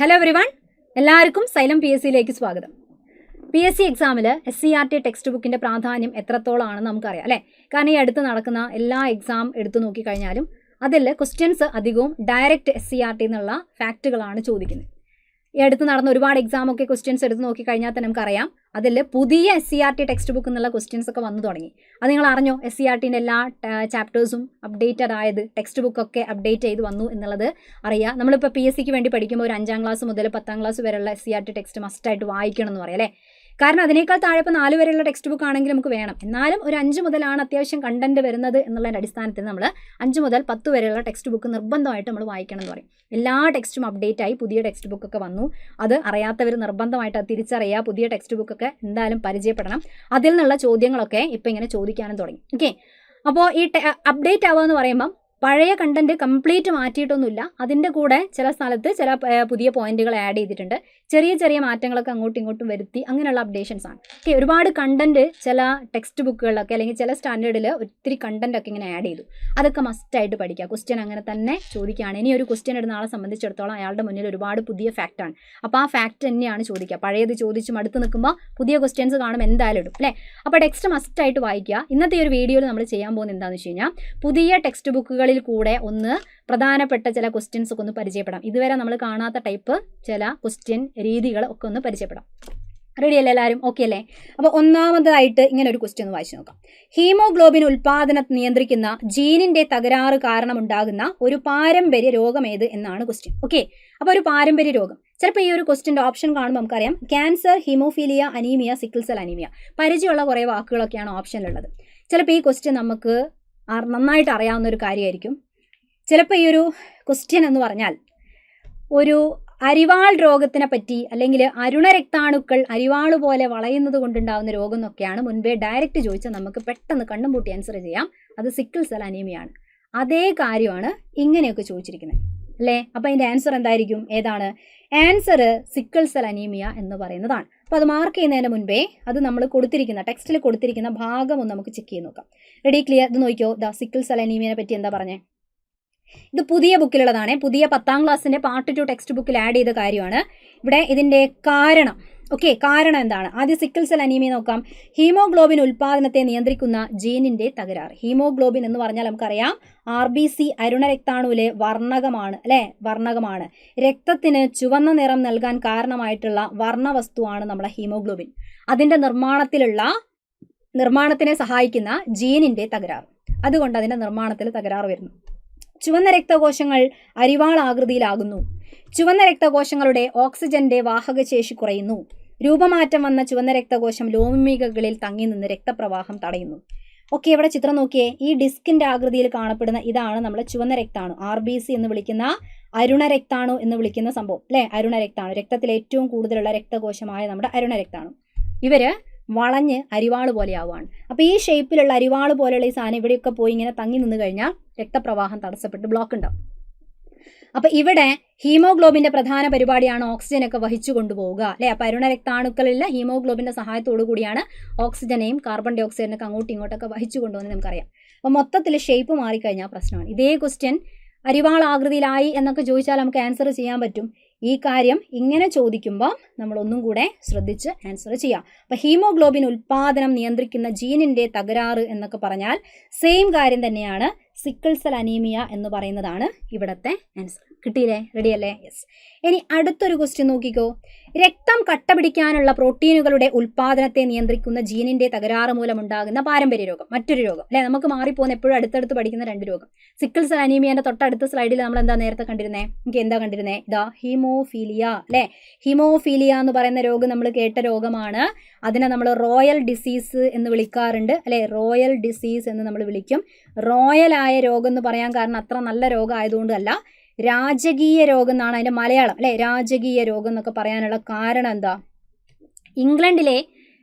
Hello everyone, എല്ലാവർക്കും xylem PSCയിലേക്ക് സ്വാഗതം. PSC എക്സാമിൽ SCERT ടെക്സ്റ്റ് ബുക്കിൻ്റെ പ്രാധാന്യം എത്രത്തോളമാണെന്ന് നമുക്കറിയാം അല്ലേ. കാരണം ഈ അടുത്ത് നടക്കുന്ന എല്ലാ എക്സാം എടുത്തു നോക്കിക്കഴിഞ്ഞാലും അതിൽ ക്വസ്റ്റ്യൻസ് അധികവും ഡയറക്റ്റ് SCERT എന്നുള്ള ഫാക്റ്റുകളാണ് ചോദിക്കുന്നത്. ഈ അടുത്ത് നടന്ന ഒരുപാട് എക്സാമൊക്കെ ക്വസ്റ്റ്യൻസ് എടുത്ത് നോക്കിക്കഴിഞ്ഞാൽ തന്നെ നമുക്കറിയാം അതിൽ പുതിയ SCERT ടെക്സ്റ്റ് ബുക്ക് എന്നുള്ള ക്വസ്റ്റ്യൻസ് ഒക്കെ വന്നു തുടങ്ങി. അത് നിങ്ങൾ അറിഞ്ഞോ? SCERTൻ്റെ എല്ലാ ചാപ്റ്റേഴ്സും അപ്ഡേറ്റഡ് ആയത്, ടെക്സ്റ്റ് ബുക്കൊക്കെ അപ്ഡേറ്റ് ചെയ്ത് വന്നു എന്നുള്ളത് അറിയാം. നമ്മളിപ്പോൾ PSCക്ക് വേണ്ടി പഠിക്കുമ്പോൾ ഒരു 5ാം ക്ലാസ് മുതൽ 10ാം ക്ലാസ് വരെയുള്ള SCERT ടെക്സ്റ്റ് മസ്റ്റായിട്ട് വായിക്കണം എന്ന് പറയാം അല്ലേ. കാരണം അതിനേക്കാൾ താഴെ ഇപ്പോൾ 4 വരെയുള്ള ടെക്സ്റ്റ് ബുക്ക് ആണെങ്കിൽ നമുക്ക് വേണം. എന്നാലും ഒരു 5 മുതലാണ് അത്യാവശ്യം കണ്ടന്റ് വരുന്നത് എന്നുള്ളതിൻ്റെ അടിസ്ഥാനത്തിൽ നമ്മൾ 5 മുതൽ 10 വരെയുള്ള ടെക്സ്റ്റ് ബുക്ക് നിർബന്ധമായിട്ട് നമ്മൾ വായിക്കണം എന്ന് പറയും. എല്ലാ ടെക്സ്റ്റും അപ്ഡേറ്റ് ആയി പുതിയ ടെക്സ്റ്റ് ബുക്കൊക്കെ വന്നു. അത് അറിയാത്തവർ നിർബന്ധമായിട്ട് അത് തിരിച്ചറിയുക. പുതിയ ടെക്സ്റ്റ് ബുക്കൊക്കെ എന്തായാലും പരിചയപ്പെടണം. അതിൽ നിന്നുള്ള ചോദ്യങ്ങളൊക്കെ ഇപ്പോൾ ഇങ്ങനെ ചോദിക്കാനും തുടങ്ങി. ഓക്കെ, അപ്പോൾ ഈ അപ്ഡേറ്റ് ആവുക എന്ന് പറയുമ്പം പഴയ കണ്ടന്റ് കംപ്ലീറ്റ് മാറ്റിയിട്ടൊന്നുമില്ല. അതിൻ്റെ കൂടെ ചില സ്ഥലത്ത് ചില പുതിയ പോയിന്റുകൾ ആഡ് ചെയ്തിട്ടുണ്ട്. ചെറിയ ചെറിയ മാറ്റങ്ങളൊക്കെ അങ്ങോട്ടും ഇങ്ങോട്ടും വരുത്തി അങ്ങനെയുള്ള അപ്ഡേഷൻസ് ആണ്. ഓക്കെ, ഒരുപാട് കണ്ടന്റ് ചില ടെക്സ്റ്റ് ബുക്കുകളിലൊക്കെ അല്ലെങ്കിൽ ചില സ്റ്റാൻഡേർഡിൽ ഒത്തിരി കണ്ടന്റ് ഒക്കെ ഇങ്ങനെ ആഡ് ചെയ്തു. അതൊക്കെ മസ്റ്റായിട്ട് പഠിക്കുക. ക്വസ്റ്റ്യൻ അങ്ങനെ തന്നെ ചോദിക്കുകയാണ്. ഇനി ഒരു ക്വസ്റ്റ്യൻ ഇടുന്ന ആളെ സംബന്ധിച്ചിടത്തോളം അയാളുടെ മുന്നിൽ ഒരുപാട് പുതിയ ഫാക്റ്റാണ്. അപ്പോൾ ആ ഫാക്റ്റ് തന്നെയാണ് ചോദിക്കുക. പഴയത് ചോദിച്ചും അടുത്ത് നിൽക്കുമ്പോൾ പുതിയ ക്വസ്റ്റ്യൻസ് കാണും, എന്തായാലും ഇടും അല്ലേ. അപ്പോൾ ടെക്സ്റ്റ് മസ്റ്റായിട്ട് വായിക്കുക. ഇന്നത്തെ ഒരു വീഡിയോയിൽ നമ്മൾ ചെയ്യാൻ പോകുന്നത് എന്താണെന്ന് വെച്ച് കഴിഞ്ഞാൽ പുതിയ ടെക്സ്റ്റ് ബുക്കുകളിൽ കൂടെ ഒന്ന് പ്രധാനപ്പെട്ട ചില ക്വസ്റ്റ്യൻസ് ഒക്കെ ഒന്ന് പരിചയപ്പെടാം. ഇതുവരെ നമ്മൾ കാണാത്ത ടൈപ്പ് ചില ക്വസ്റ്റ്യൻ രീതികൾ ഒക്കെ ഒന്ന് പരിചയപ്പെടാം. റെഡി അല്ലേ എല്ലാവരും? ഓക്കെ അല്ലേ? അപ്പോൾ ഒന്നാമതായിട്ട് ഇങ്ങനെ ഒരു ക്വസ്റ്റ്യൻ ഒന്ന് വായിച്ചു നോക്കാം. ഹീമോഗ്ലോബിൻ ഉൽപാദനം നിയന്ത്രിക്കുന്ന ജീനിന്റെ തകരാറ് കാരണമുണ്ടാകുന്ന ഒരു പാരമ്പര്യ രോഗം ഏത് എന്നാണ് ക്വസ്റ്റ്യൻ. ഓക്കെ, അപ്പോൾ ഒരു പാരമ്പര്യ രോഗം. ചിലപ്പോൾ ഈ ഒരു ക്വസ്റ്റ്യൻ്റെ ഓപ്ഷൻ കാണുമ്പോൾ നമുക്കറിയാം cancer, haemophilia, anaemia, sickle cell anaemia. പരിചയമുള്ള കുറേ വാക്കുകളൊക്കെയാണ് ഓപ്ഷനിലുള്ളത്. ചിലപ്പോൾ ഈ ക്വസ്റ്റ്യൻ നമുക്ക് നന്നായിട്ട് അറിയാവുന്ന ഒരു കാര്യമായിരിക്കും. ചിലപ്പോൾ ഈ ഒരു ക്വസ്റ്റ്യൻ എന്ന് പറഞ്ഞാൽ ഒരു അരിവാൾ രോഗത്തിനെ പറ്റി അല്ലെങ്കിൽ അരുണരക്താണുക്കൾ അരിവാൾ പോലെ വളയുന്നത് കൊണ്ടുണ്ടാകുന്ന രോഗം എന്നൊക്കെയാണ് മുൻപേ ഡയറക്റ്റ് ചോദിച്ചാൽ നമുക്ക് പെട്ടെന്ന് കണ്ണും പൂട്ടി ആൻസർ ചെയ്യാം. അത് സിക്കിൾ സെൽ അനീമിയാണ്. അതേ കാര്യമാണ് ഇങ്ങനെയൊക്കെ ചോദിച്ചിരിക്കുന്നത് അല്ലേ. അപ്പോൾ അതിൻ്റെ ആൻസർ എന്തായിരിക്കും? ഏതാണ് ആൻസർ? സിക്കിൾ സെൽ അനീമിയ എന്ന് പറയുന്നതാണ്. അപ്പോൾ അത് മാർക്ക് ചെയ്യുന്നതിന് മുൻപേ അത് നമ്മൾ കൊടുത്തിരിക്കുന്ന ടെക്സ്റ്റിൽ കൊടുത്തിരിക്കുന്ന ഭാഗം ഒന്ന് നമുക്ക് ചെക്ക് ചെയ്ത് നോക്കാം. Ready, clear? ഇത് നോക്കിയോ, ദ സിക്കിൾ സെൽ അനീമിയനെ പറ്റി എന്താ പറഞ്ഞേ? ഇത് പുതിയ ബുക്കിലുള്ളതാണ്. പുതിയ 10ാം ക്ലാസ്സിൻ്റെ പാർട്ട് 2 ടെക്സ്റ്റ് ബുക്കിൽ ആഡ് ചെയ്ത കാര്യമാണ്. ഇവിടെ ഇതിൻ്റെ കാരണം, ഓക്കെ, കാരണം എന്താണ്? ആദ്യം സിക്കിൾ സെൽ അനീമിയ നോക്കാം. ഹീമോഗ്ലോബിൻ ഉൽപാദനത്തെ നിയന്ത്രിക്കുന്ന ജീനിന്റെ തകരാറ്. ഹീമോഗ്ലോബിൻ എന്ന് പറഞ്ഞാൽ നമുക്കറിയാം RBC അരുണരക്താണുവിലെ വർണ്ണകമാണ് അല്ലേ, വർണ്ണകമാണ്. രക്തത്തിന് ചുവന്ന നിറം നൽകാൻ കാരണമായിട്ടുള്ള വർണ്ണവസ്തുവാണ് നമ്മുടെ ഹീമോഗ്ലോബിൻ. അതിൻ്റെ നിർമ്മാണത്തിനെ സഹായിക്കുന്ന ജീനിന്റെ തകരാറ്. അതുകൊണ്ട് അതിൻ്റെ നിർമ്മാണത്തിൽ തകരാറ് വരുന്നു. ചുവന്ന രക്തകോശങ്ങൾ അരിവാൾ ആകൃതിയിലാകുന്നു. ചുവന്ന രക്തകോശങ്ങളുടെ ഓക്സിജന്റെ വാഹകശേഷി കുറയുന്നു. രൂപമാറ്റം വന്ന ചുവന്ന രക്തകോശം ലോമികകളിൽ തങ്ങി നിന്ന് രക്തപ്രവാഹം തടയുന്നു. ഓക്കെ, ഇവിടെ ചിത്രം നോക്കിയേ. ഈ ഡിസ്കിന്റെ ആകൃതിയിൽ കാണപ്പെടുന്ന ഇതാണ് നമ്മുടെ ചുവന്ന രക്താണു. RBC എന്ന് വിളിക്കുന്ന അരുണരക്താണു എന്ന് വിളിക്കുന്ന സംഭവം അല്ലേ. അരുണരക്താണു, രക്തത്തിൽ ഏറ്റവും കൂടുതലുള്ള രക്തകോശമായ നമ്മുടെ അരുണരക്താണു. ഇവര് വളഞ്ഞ് അരിവാള് പോലെ ആവുകയാണ്. അപ്പോൾ ഈ ഷേപ്പിലുള്ള അരിവാള് പോലെയുള്ള ഈ സാധനം ഇവിടെയൊക്കെ പോയി ഇങ്ങനെ തങ്ങി നിന്ന് കഴിഞ്ഞാൽ രക്തപ്രവാഹം തടസ്സപ്പെട്ട് ബ്ലോക്ക് ഉണ്ടാവും. അപ്പോൾ ഇവിടെ ഹീമോഗ്ലോബിന്റെ പ്രധാന പരിപാടിയാണ് ഓക്സിജനൊക്കെ വഹിച്ചു കൊണ്ടുപോവുക അല്ലേ. അപ്പോൾ അരുണരക്താണുക്കളിൽ ഹീമോഗ്ലോബിന്റെ സഹായത്തോടു കൂടിയാണ് ഓക്സിജനെയും കാർബൺ ഡൈ ഓക്സൈഡിനൊക്കെ അങ്ങോട്ടും ഇങ്ങോട്ടൊക്കെ വഹിച്ചു കൊണ്ടുപോകുന്നത് നമുക്കറിയാം. അപ്പോൾ മൊത്തത്തിൽ ഷേപ്പ് മാറിക്കഴിഞ്ഞാൽ പ്രശ്നമാണ്. ഇതേ ക്വസ്റ്റ്യൻ അരിവാൾ ആകൃതിയിലായി എന്നൊക്കെ ചോദിച്ചാൽ നമുക്ക് ആൻസർ ചെയ്യാൻ പറ്റും. ഈ കാര്യം ഇങ്ങനെ ചോദിക്കുമ്പോൾ നമ്മൾ ഒന്നും കൂടെ ശ്രദ്ധിച്ച് ആൻസർ ചെയ്യാം. അപ്പോൾ ഹീമോഗ്ലോബിൻ ഉൽപാദനം നിയന്ത്രിക്കുന്ന ജീനിന്റെ തകരാറ് എന്നൊക്കെ പറഞ്ഞാൽ സെയിം കാര്യം തന്നെയാണ്. സിക്കിൾ സെൽ അനീമിയ എന്ന് പറയുന്നതാണ് ഇവിടുത്തെ ആൻസർ. കിട്ടിയില്ലേ? റെഡിയല്ലേ? യെസ്. ഇനി അടുത്തൊരു ക്വസ്റ്റ്യൻ നോക്കിക്കോ. രക്തം കട്ട പിടിക്കാനുള്ള പ്രോട്ടീനുകളുടെ ഉൽപാദനത്തെ നിയന്ത്രിക്കുന്ന ജീനിന്റെ തകരാറ് മൂലമുണ്ടാകുന്ന പാരമ്പര്യ രോഗം. മറ്റൊരു രോഗം അല്ലെ, നമുക്ക് മാറിപ്പോകുന്ന എപ്പോഴും അടുത്തടുത്ത് പഠിക്കുന്ന 2 രോഗം. സിക്കിൾ സെൽ അനീമിയന്റെ തൊട്ടടുത്ത സ്ലൈഡിൽ നമ്മൾ എന്താ നേരത്തെ കണ്ടിരുന്നേ? നമുക്ക് എന്താ കണ്ടിരുന്നേ? ഇതാ ഹീമോഫീലിയ അല്ലെ. ഹീമോഫീലിയ എന്ന് പറയുന്ന രോഗം നമ്മൾ കേട്ട രോഗമാണ്. അതിനെ നമ്മൾ റോയൽ ഡിസീസ് എന്ന് വിളിക്കാറുണ്ട് അല്ലെ. റോയൽ ഡിസീസ് എന്ന് നമ്മൾ വിളിക്കും. റോയലായ രോഗം എന്ന് പറയാൻ കാരണം അത്ര നല്ല രോഗം ആയതുകൊണ്ടല്ല, രാജകീയ രോഗം എന്നാണ് അതിൻ്റെ മലയാളം അല്ലെ. രാജകീയ രോഗം എന്നൊക്കെ പറയാനുള്ള കാരണം എന്താ? ഇംഗ്ലണ്ടിലെ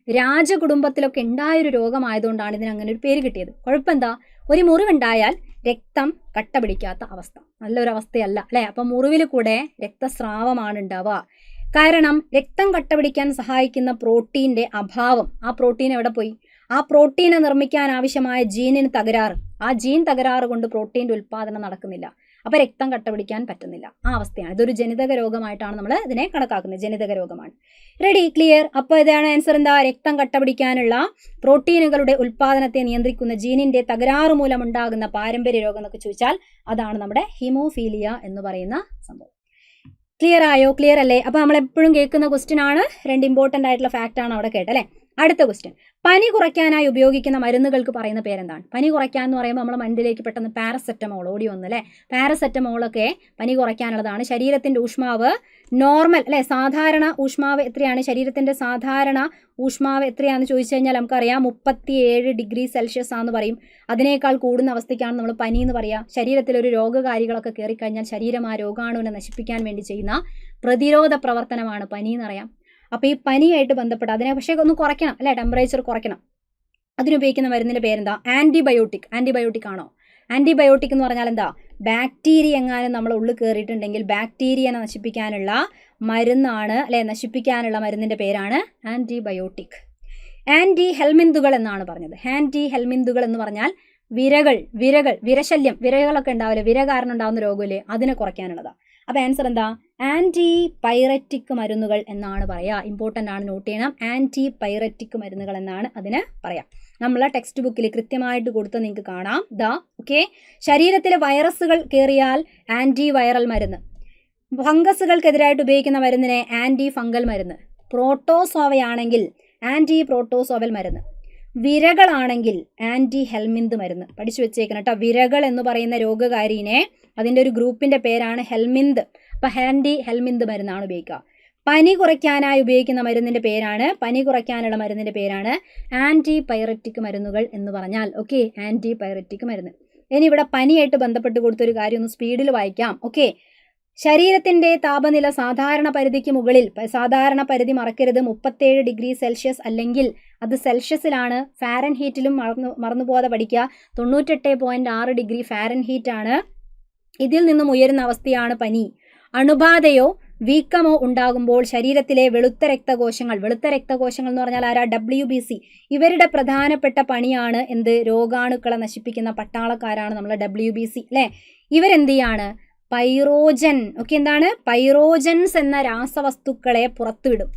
രാജകുടുംബത്തിലൊക്കെ ഉണ്ടായൊരു രോഗമായതുകൊണ്ടാണ് ഇതിന് അങ്ങനെ ഒരു പേര് കിട്ടിയത്. കുഴപ്പമെന്താ? ഒരു മുറിവുണ്ടായാൽ രക്തം കട്ട പിടിക്കാത്ത അവസ്ഥ നല്ലൊരു അവസ്ഥയല്ല അല്ലേ. അപ്പം മുറിവിൽ കൂടെ രക്തസ്രാവമാണ് ഉണ്ടാവുക. കാരണം രക്തം കട്ട പിടിക്കാൻ സഹായിക്കുന്ന പ്രോട്ടീൻ്റെ അഭാവം. ആ പ്രോട്ടീൻ എവിടെ പോയി? ആ പ്രോട്ടീനെ നിർമ്മിക്കാൻ ആവശ്യമായ ജീനിന് തകരാറ്. ആ ജീൻ തകരാറ് കൊണ്ട് പ്രോട്ടീൻ്റെ ഉൽപ്പാദനം നടക്കുന്നില്ല. അപ്പോൾ രക്തം കട്ട പിടിക്കാൻ പറ്റുന്നില്ല, ആ അവസ്ഥയാണ്. ഇതൊരു ജനിതക രോഗമായിട്ടാണ് നമ്മൾ ഇതിനെ കണക്കാക്കുന്നത്, ജനിതക രോഗമാണ്. Ready, clear? അപ്പോൾ ഇതാണ് ആൻസർ. എന്താ? രക്തം കട്ട പിടിക്കാനുള്ള പ്രോട്ടീനുകളുടെ ഉൽപ്പാദനത്തെ നിയന്ത്രിക്കുന്ന ജീനിന്റെ തകരാറ് മൂലം ഉണ്ടാകുന്ന പാരമ്പര്യ രോഗം എന്നൊക്കെ ചോദിച്ചാൽ അതാണ് നമ്മുടെ ഹീമോഫീലിയ എന്ന് പറയുന്ന സംഭവം. ക്ലിയർ ആയോ? ക്ലിയർ അല്ലേ? അപ്പോൾ നമ്മൾ എപ്പോഴും കേൾക്കുന്ന ക്വസ്റ്റ്യൻ ആണ്, 2 ഇമ്പോർട്ടൻ്റ് ആയിട്ടുള്ള ഫാക്റ്റ് ആണ് അവിടെ കേട്ടല്ലേ. അടുത്ത ക്വസ്റ്റ്യൻ, പനി കുറയ്ക്കാനായി ഉപയോഗിക്കുന്ന മരുന്നുകൾക്ക് പറയുന്ന പേരെന്താണ്? പനി കുറയ്ക്കാൻ എന്ന് പറയുമ്പോൾ നമ്മുടെ മൈൻഡിലേക്ക് പെട്ടെന്ന് പാരസെറ്റമോൾ ഓടി വന്നു അല്ലേ. പാരസെറ്റമോളൊക്കെ പനി കുറയ്ക്കാനുള്ളതാണ്. ശരീരത്തിൻ്റെ ഊഷ്മാവ് നോർമൽ അല്ലേ, സാധാരണ ഊഷ്മാവ് എത്രയാണ്? ശരീരത്തിൻ്റെ സാധാരണ ഊഷ്മാവ് എത്രയാണെന്ന് ചോദിച്ചു കഴിഞ്ഞാൽ നമുക്കറിയാം 37 ഡിഗ്രി സെൽഷ്യസ് ആണെന്ന് പറയും. അതിനേക്കാൾ കൂടുന്ന അവസ്ഥയ്ക്കാണ് നമ്മൾ പനി എന്ന് പറയുക. ശരീരത്തിലൊരു രോഗകാരികളൊക്കെ കയറിക്കഴിഞ്ഞാൽ ശരീരം ആ രോഗാണുവിനെ നശിപ്പിക്കാൻ വേണ്ടി ചെയ്യുന്ന പ്രതിരോധ പ്രവർത്തനമാണ് പനി എന്നറിയാം. അപ്പോൾ ഈ പനിയായിട്ട് ബന്ധപ്പെട്ട് അതിനെ പക്ഷേ ഒന്ന് കുറയ്ക്കണം അല്ലേ, ടെമ്പറേച്ചർ കുറയ്ക്കണം. അതിനുപയോഗിക്കുന്ന മരുന്നിൻ്റെ പേരെന്താ? ആൻറ്റിബയോട്ടിക്. ആൻറ്റിബയോട്ടിക് ആണോ? ആൻറ്റിബയോട്ടിക് എന്ന് പറഞ്ഞാൽ എന്താ? ബാക്ടീരിയ എങ്ങാനും നമ്മൾ ഉള്ളിൽ കയറിയിട്ടുണ്ടെങ്കിൽ ബാക്ടീരിയനെ നശിപ്പിക്കാനുള്ള മരുന്നാണ് അല്ലേ, നശിപ്പിക്കാനുള്ള മരുന്നിൻ്റെ പേരാണ് ആൻറ്റിബയോട്ടിക്. ആൻറ്റി ഹെൽമിന്തുകൾ എന്നാണ് പറഞ്ഞത്. ആൻറ്റി ഹെൽമിന്തുകൾ എന്ന് പറഞ്ഞാൽ വിരശല്യം, വിരകളൊക്കെ ഉണ്ടാവില്ലേ, വിര കാരണം ഉണ്ടാകുന്ന രോഗമില്ലേ, അതിനെ കുറയ്ക്കാനുള്ളതാണ്. അപ്പോൾ ആൻസർ എന്താ? ആൻറ്റി പൈററ്റിക് മരുന്നുകൾ എന്നാണ് പറയുക. ഇമ്പോർട്ടൻ്റ് ആണ്, നോട്ട് ചെയ്യണം. ആൻറ്റി പൈററ്റിക് മരുന്നുകൾ എന്നാണ് അതിന് പറയാം. നമ്മളെ ടെക്സ്റ്റ് ബുക്കിൽ കൃത്യമായിട്ട് കൊടുത്ത് നിങ്ങൾക്ക് കാണാം. ഓക്കെ. ശരീരത്തിലെ വൈറസുകൾ കയറിയാൽ ആൻറ്റി വൈറൽ മരുന്ന്. ഫംഗസുകൾക്കെതിരായിട്ട് ഉപയോഗിക്കുന്ന മരുന്നിനെ ആൻറ്റി ഫംഗൽ മരുന്ന്. പ്രോട്ടോസോവയാണെങ്കിൽ ആൻറ്റി പ്രോട്ടോസോവൽ മരുന്ന്. വിരകളാണെങ്കിൽ ആൻറ്റി ഹെൽമിന്ത് മരുന്ന്. പഠിച്ചു വെച്ചേക്കണം കേട്ടോ. വിരകൾ എന്ന് പറയുന്ന രോഗകാരിനെ അതിൻ്റെ ഒരു ഗ്രൂപ്പിൻ്റെ പേരാണ് ഹെൽമിന്ത്. അപ്പോൾ ആൻറ്റി ഹെൽമിന്ത് മരുന്നാണ് ഉപയോഗിക്കുക. പനി കുറയ്ക്കാനായി ഉപയോഗിക്കുന്ന മരുന്നിൻ്റെ പേരാണ്, പനി കുറയ്ക്കാനുള്ള മരുന്നിൻ്റെ പേരാണ് ആൻറ്റി പൈററ്റിക് മരുന്നുകൾ എന്ന് പറഞ്ഞാൽ. ഓക്കെ, ആൻറ്റി പൈററ്റിക് മരുന്ന്. ഇനി ഇവിടെ പനിയായിട്ട് ബന്ധപ്പെട്ട് കൊടുത്തൊരു കാര്യം ഒന്ന് സ്പീഡിൽ വായിക്കാം. ഓക്കെ. ശരീരത്തിൻ്റെ താപനില സാധാരണ പരിധിക്ക് മുകളിൽ, സാധാരണ പരിധി മറക്കരുത്, 37 ഡിഗ്രി സെൽഷ്യസ് അല്ലെങ്കിൽ അത് സെൽഷ്യസിലാണ്. ഫാരൻഹീറ്റിലും മറന്നുപോകാതെ പഠിക്കുക. 98.6 ഡിഗ്രി ഫാരൻഹീറ്റ് ആണ്. ഇതിൽ നിന്നും ഉയരുന്ന അവസ്ഥയാണ് പനി. അണുബാധയോ വീക്കമോ ഉണ്ടാകുമ്പോൾ ശരീരത്തിലെ വെളുത്ത രക്തകോശങ്ങൾ എന്ന് പറഞ്ഞാൽ ആരാ? WBC. ഇവരുടെ പ്രധാനപ്പെട്ട പണിയാണ് എന്ത്? രോഗാണുക്കളെ നശിപ്പിക്കുന്ന പട്ടാളക്കാരാണ് നമ്മളെ WBC അല്ലേ. ഇവരെന്ത് ചെയ്യാണ്? പൈറോജൻ. ഓക്കെ, എന്താണ്? പൈറോജൻസ് എന്ന രാസവസ്തുക്കളെ പുറത്തുവിടും.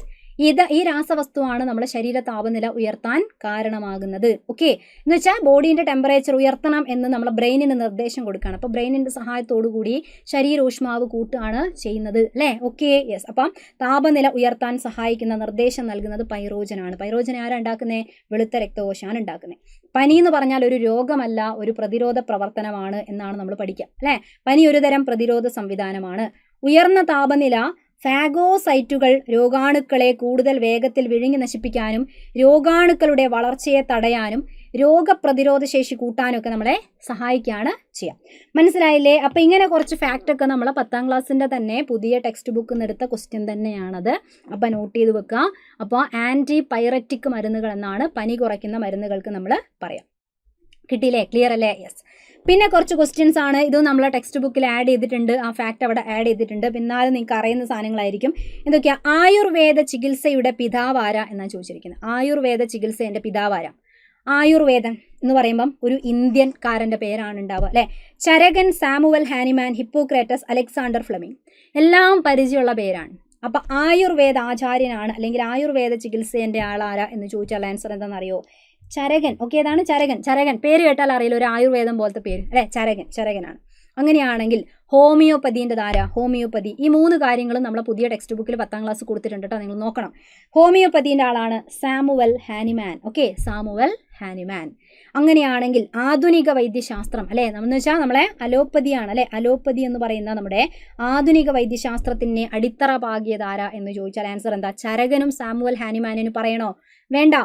ഈ രാസവസ്തുവാണ് നമ്മുടെ ശരീര താപനില ഉയർത്താൻ കാരണമാകുന്നത്. ഓക്കെ, എന്ന് വെച്ചാൽ ബോഡീൻ്റെ ടെമ്പറേച്ചർ ഉയർത്തണം എന്ന് നമ്മളെ ബ്രെയിനിന് നിർദ്ദേശം കൊടുക്കുകയാണ്. അപ്പോൾ ബ്രെയിനിൻ്റെ സഹായത്തോടു കൂടി ശരീരോഷ്മാവ് കൂട്ടുകയാണ് ചെയ്യുന്നത് അല്ലേ. Okay, yes. അപ്പം താപനില ഉയർത്താൻ സഹായിക്കുന്ന നിർദ്ദേശം നൽകുന്നത് പൈറോജനാണ്. പൈറോജൻ ആരാ ഉണ്ടാക്കുന്നത്? വെളുത്ത രക്തകോശമാണ് ഉണ്ടാക്കുന്നത്. പനി എന്ന് പറഞ്ഞാൽ ഒരു രോഗമല്ല, ഒരു പ്രതിരോധ പ്രവർത്തനമാണ് എന്നാണ് നമ്മൾ പഠിക്കുക അല്ലേ. പനി ഒരു തരം പ്രതിരോധ സംവിധാനമാണ്. ഉയർന്ന താപനില ഫാഗോസൈറ്റുകൾ രോഗാണുക്കളെ കൂടുതൽ വേഗത്തിൽ വിഴുങ്ങി നശിപ്പിക്കാനും രോഗാണുക്കളുടെ വളർച്ചയെ തടയാനും രോഗപ്രതിരോധ ശേഷി കൂട്ടാനും ഒക്കെ നമ്മളെ സഹായിക്കുകയാണ് ചെയ്യുക. മനസ്സിലായില്ലേ? അപ്പോൾ ഇങ്ങനെ കുറച്ച് ഫാക്റ്റൊക്കെ നമ്മൾ 10ാം ക്ലാസ്സിൻ്റെ തന്നെ പുതിയ ടെക്സ്റ്റ് ബുക്കിൽ നിന്ന് എടുത്ത ക്വസ്റ്റ്യൻ തന്നെയാണത്. അപ്പോൾ നോട്ട് ചെയ്ത് വെക്കുക. അപ്പോൾ ആൻറ്റി പൈററ്റിക് മരുന്നുകൾ എന്നാണ് പനി കുറയ്ക്കുന്ന മരുന്നുകൾക്ക് നമ്മൾ പറയാം. കിട്ടിയില്ലേ? ക്ലിയർ അല്ലേ? യെസ്. പിന്നെ കുറച്ച് ക്വസ്റ്റ്യൻസ് ആണ്. ഇതും നമ്മൾ ടെക്സ്റ്റ് ബുക്കിൽ ആഡ് ചെയ്തിട്ടുണ്ട്. ആ ഫാക്റ്റ് അവിടെ ആഡ് ചെയ്തിട്ടുണ്ട്. പിന്നാലും നിങ്ങൾക്ക് അറിയുന്ന സാധനങ്ങളായിരിക്കും. എന്തൊക്കെയാ? ആയുർവേദ ചികിത്സയുടെ പിതാവാര എന്നാണ് ചോദിച്ചിരിക്കുന്നത്. ആയുർവേദ ചികിത്സയുടെ പിതാവാര. ആയുർവേദം എന്ന് പറയുമ്പം ഒരു ഇന്ത്യൻകാരൻ്റെ പേരാണ് ഉണ്ടാവുക അല്ലേ. Charaka, Samuel Hahnemann, Hippocrates, Alexander Fleming എല്ലാം പരിചയമുള്ള പേരാണ്. അപ്പം ആയുർവേദ ആചാര്യനാണ് അല്ലെങ്കിൽ ആയുർവേദ ചികിത്സേൻ്റെ ആളാര എന്ന് ചോദിച്ചാൽ ആൻസർ എന്താണെന്നറിയോ? ചരകൻ. ഓക്കെ, ഏതാണ്? ചരകൻ. പേര് കേട്ടാൽ അറിയില്ല, ഒരു ആയുർവേദം പോലത്തെ പേര് അല്ലേ. ചരകനാണ്. അങ്ങനെയാണെങ്കിൽ ഹോമിയോപ്പതിൻ്റെ ധാര, ഹോമിയോപ്പതി. ഈ 3 കാര്യങ്ങളും നമ്മളെ പുതിയ ടെക്സ്റ്റ് ബുക്കിൽ 10ാം ക്ലാസ് കൊടുത്തിട്ടുണ്ട് കേട്ടോ, നിങ്ങൾ നോക്കണം. ഹോമിയോപ്പതിൻ്റെ ആളാണ് Samuel Hahnemann. Okay, Samuel Hahnemann. അങ്ങനെയാണെങ്കിൽ ആധുനിക വൈദ്യശാസ്ത്രം അല്ലേ, എന്ന് വെച്ചാൽ നമ്മളെ അലോപ്പതിയാണ് അല്ലേ. അലോപ്പതി എന്ന് പറയുന്ന നമ്മുടെ ആധുനിക വൈദ്യശാസ്ത്രത്തിൻ്റെ അടിത്തറ പാകിയതാര എന്ന് ചോദിച്ചാൽ ആൻസർ എന്താ? ചരകനും സാമുവൽ ഹാനിമാനും പറയണോ? വേണ്ട.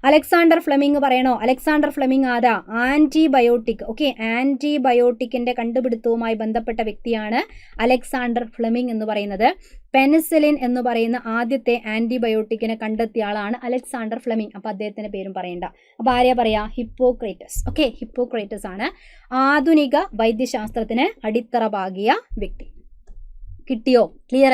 അലക്സാണ്ടർ ഫ്ലെമിംഗ് പറയണോ? അലക്സാണ്ടർ ഫ്ലെമിംഗ് ആരാ? ആൻറ്റിബയോട്ടിക്. ഓക്കെ, ആൻറ്റിബയോട്ടിക്കിൻ്റെ കണ്ടുപിടുത്തവുമായി ബന്ധപ്പെട്ട വ്യക്തിയാണ് അലക്സാണ്ടർ ഫ്ലെമിംഗ് എന്ന് പറയുന്നത്. പെനിസിലിൻ എന്ന് പറയുന്ന ആദ്യത്തെ ആൻറ്റിബയോട്ടിക്കിനെ കണ്ടെത്തിയ ആളാണ് അലക്സാണ്ടർ ഫ്ലെമിംഗ്. അപ്പോൾ അദ്ദേഹത്തിൻ്റെ പേരും പറയണ്ട. അപ്പോൾ ആരെയാ പറയാ? ഹിപ്പോക്രേറ്റസ്. ഓക്കെ, ഹിപ്പോക്രേറ്റസ് ആണ് ആധുനിക വൈദ്യശാസ്ത്രത്തിന് അടിത്തറ പാകിയ വ്യക്തി. കിട്ടിയോ? ക്ലിയർ